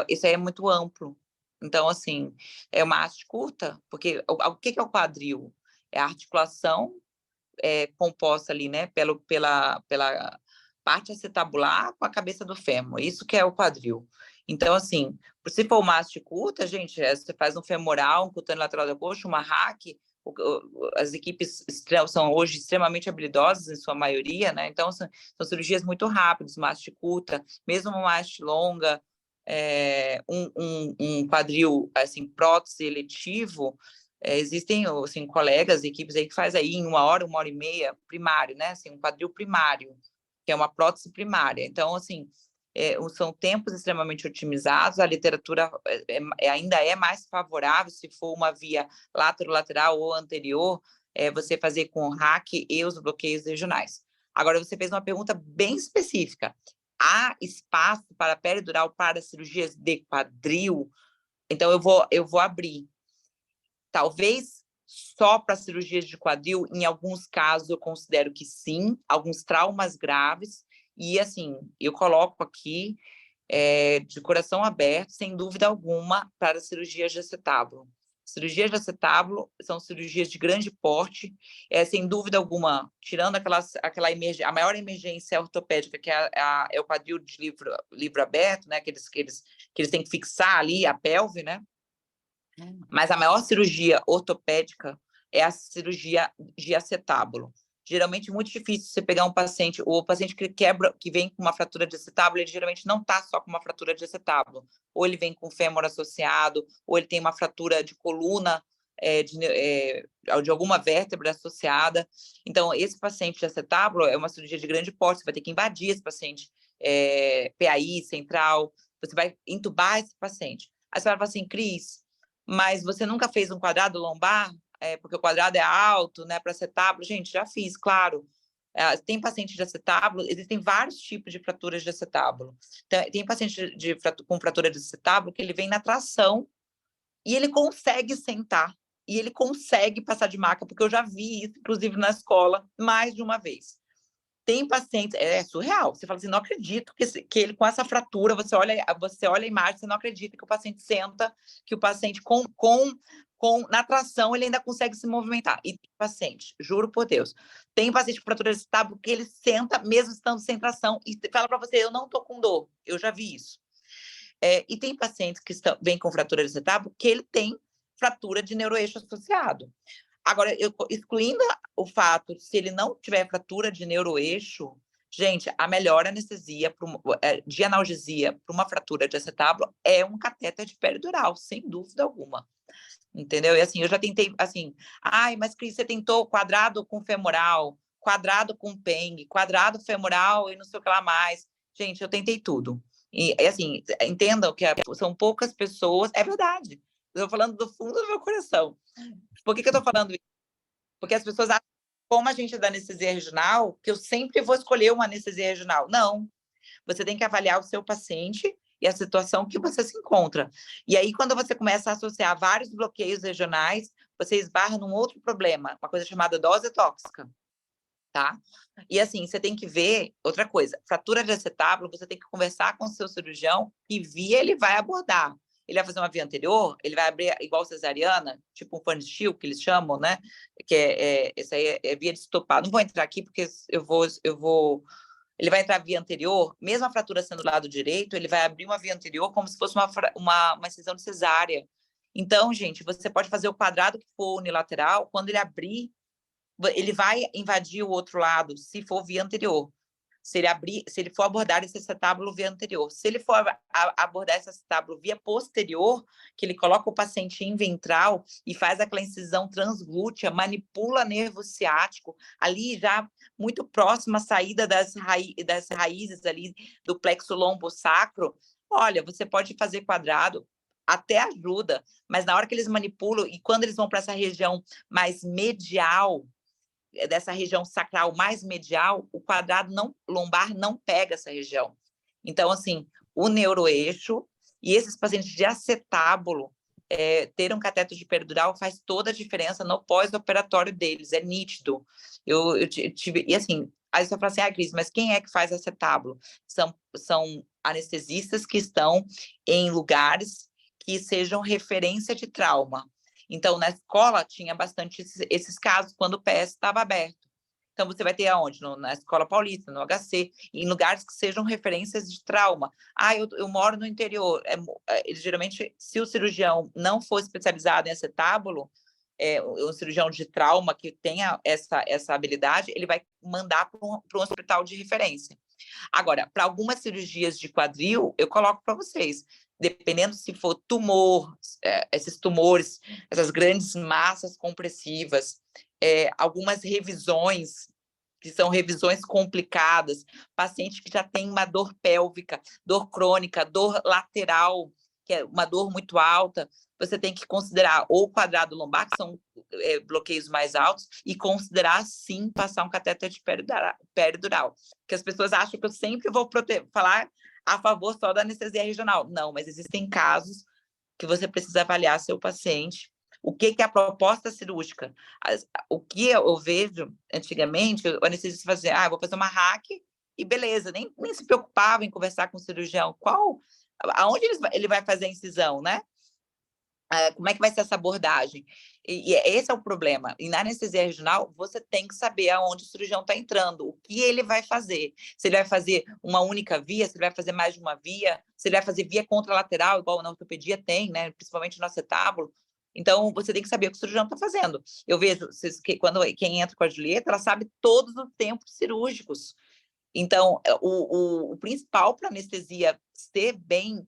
Isso aí é muito amplo. Então, assim, é uma haste curta, porque o que é o quadril? É a articulação composta ali, né, pela parte acetabular com a cabeça do fêmur. Isso que é o quadril. Então, assim, se for uma haste curta, gente, você faz um femoral, um cutâneo lateral da coxa, uma hack. As equipes são hoje extremamente habilidosas, em sua maioria, né? Então, são cirurgias muito rápidas, uma haste curta, mesmo uma haste longa, um quadril, assim, prótese eletivo, existem, assim, colegas, equipes aí que faz aí em 1 hora e meia, primário, né? Assim, um quadril primário, que é uma prótese primária. Então, assim, são tempos extremamente otimizados, a literatura ainda é mais favorável, se for uma via lateral ou anterior, você fazer com o hack e os bloqueios regionais. Agora, você fez uma pergunta bem específica. Há espaço para peridural para cirurgias de quadril? Então, eu vou abrir. Talvez só para cirurgias de quadril, em alguns casos eu considero que sim, alguns traumas graves, e assim, eu coloco aqui de coração aberto, sem dúvida alguma, para cirurgias de acetábulo. Cirurgias de acetábulo são cirurgias de grande porte, sem dúvida alguma, tirando a maior emergência ortopédica, que é o quadril de livro aberto, né, que eles têm que fixar ali a pelve, né? Mas a maior cirurgia ortopédica é a cirurgia de acetábulo. Geralmente é muito difícil você pegar um paciente, o paciente que vem com uma fratura de acetábulo, ele geralmente não está só com uma fratura de acetábulo. Ou ele vem com fêmur associado, ou ele tem uma fratura de coluna, de alguma vértebra associada. Então, esse paciente de acetábulo é uma cirurgia de grande porte, você vai ter que invadir esse paciente, PAI central, você vai entubar esse paciente. Aí você vai falar assim, Cris, mas você nunca fez um quadrado lombar? Porque o quadrado é alto, né, para acetábulo? Gente, já fiz, claro. Tem paciente de acetábulo, existem vários tipos de fraturas de acetábulo. Tem paciente com fratura de acetábulo que ele vem na tração e ele consegue sentar, e ele consegue passar de maca, porque eu já vi isso, inclusive na escola, mais de uma vez. Tem pacientes, é surreal, você fala assim, não acredito que ele com essa fratura, você olha a imagem, você não acredita que o paciente senta, que o paciente na tração ele ainda consegue se movimentar. E tem paciente, juro por Deus, tem paciente com fratura de acetábulo que ele senta mesmo estando sem tração e fala para você, eu não tô com dor, eu já vi isso. E tem pacientes que vêm com fratura de acetábulo que ele tem fratura de neuroeixo associado. Agora, excluindo o fato, se ele não tiver fratura de neuroeixo, gente, a melhor anestesia de analgesia para uma fratura de acetábulo é um catéter de peridural, sem dúvida alguma. Entendeu? E assim, eu já tentei, assim, mas Cris, você tentou quadrado com femoral, quadrado com PENG, quadrado femoral e não sei o que lá mais. Gente, eu tentei tudo. E assim, entendam que são poucas pessoas, é verdade. Estou falando do fundo do meu coração. Por que eu estou falando isso? Porque as pessoas acham, como a gente é da anestesia regional, que eu sempre vou escolher uma anestesia regional. Não. Você tem que avaliar o seu paciente e a situação que você se encontra. E aí, quando você começa a associar vários bloqueios regionais, você esbarra num outro problema, uma coisa chamada dose tóxica, tá? E assim, você tem que ver outra coisa, fratura de acetábulo, você tem que conversar com o seu cirurgião que via ele vai abordar. Ele vai fazer uma via anterior, ele vai abrir igual cesariana, tipo um funnel, que eles chamam, né? Que essa aí é via de estopar. Não vou entrar aqui porque eu vou. Ele vai entrar via anterior, mesmo a fratura sendo do lado direito, ele vai abrir uma via anterior como se fosse uma incisão de cesárea. Então, gente, você pode fazer o quadrado que for unilateral, quando ele abrir, ele vai invadir o outro lado, se for via anterior. Se ele for abordar esse acetábulo via anterior. Se ele for abordar esse acetábulo via posterior, que ele coloca o paciente em ventral e faz aquela incisão transglútea, manipula nervo ciático, ali já muito próximo à saída das raízes ali do plexo lombosacro, olha, você pode fazer quadrado, até ajuda, mas na hora que eles manipulam, e quando eles vão para essa região mais medial, dessa região sacral mais medial, o quadrado lombar não pega essa região. Então, assim, o neuroeixo e esses pacientes de acetábulo, ter um cateto de peridural faz toda a diferença no pós-operatório deles, é nítido. Eu tive, e assim, aí você fala assim, Cris, mas quem é que faz acetábulo? São anestesistas que estão em lugares que sejam referência de trauma. Então, na escola, tinha bastante esses casos quando o PS estava aberto. Então, você vai ter aonde? Na Escola Paulista, no HC, em lugares que sejam referências de trauma. Eu moro no interior. Geralmente, se o cirurgião não for especializado em acetábulo, um cirurgião de trauma que tenha essa habilidade, ele vai mandar para um hospital de referência. Agora, para algumas cirurgias de quadril, eu coloco para vocês, dependendo se for tumor, esses tumores, essas grandes massas compressivas, algumas revisões, que são revisões complicadas, paciente que já tem uma dor pélvica, dor crônica, dor lateral, que é uma dor muito alta, você tem que considerar ou quadrado lombar, que são bloqueios mais altos, e considerar, sim, passar um cateter de peridural. Porque as pessoas acham que eu sempre vou falar a favor só da anestesia regional. Não, mas existem casos que você precisa avaliar seu paciente. O que é a proposta cirúrgica? O que eu vejo, antigamente, o anestesista fazia, vou fazer uma hack e beleza, nem se preocupava em conversar com o cirurgião. Aonde ele vai fazer a incisão, né? Como é que vai ser essa abordagem? E esse é o problema. E na anestesia regional, você tem que saber aonde o cirurgião está entrando, o que ele vai fazer. Se ele vai fazer uma única via, se ele vai fazer mais de uma via, se ele vai fazer via contralateral, igual na ortopedia tem, né? Principalmente no acetábulo. Então, você tem que saber o que o cirurgião está fazendo. Eu vejo, quando quem entra com a Julieta, ela sabe todos os tempos cirúrgicos. Então, o principal para a anestesia ser bem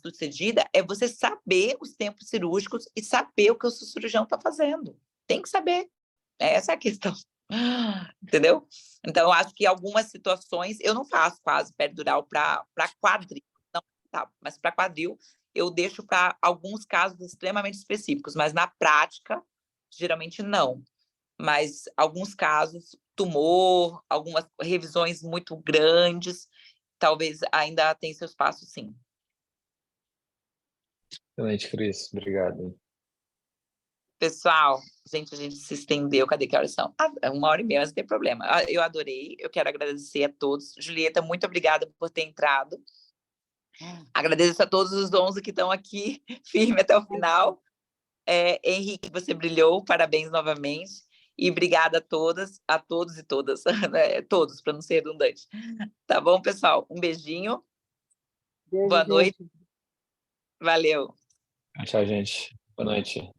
sucedida é você saber os tempos cirúrgicos e saber o que o seu cirurgião está fazendo. Tem que saber. Essa é a questão. Entendeu? Então, eu acho que algumas situações, eu não faço quase peridural para quadril, não, tá, mas para quadril eu deixo para alguns casos extremamente específicos, mas na prática, geralmente não. Mas alguns casos, tumor, algumas revisões muito grandes, talvez ainda tenha seus passos, sim. Excelente, Cris. Obrigado. Pessoal, gente, a gente se estendeu. Cadê que horas são? 1h30, mas não tem problema. Eu adorei, eu quero agradecer a todos. Julieta, muito obrigada por ter entrado. Agradeço a todos os 11 que estão aqui, firme até o final. Henrique, você brilhou, parabéns novamente. E obrigada a todas, a todos e todas, né? Todos, para não ser redundante. Tá bom, pessoal? Um beijinho. Beijo, Boa noite. gente. Valeu. Tchau, gente. Boa noite.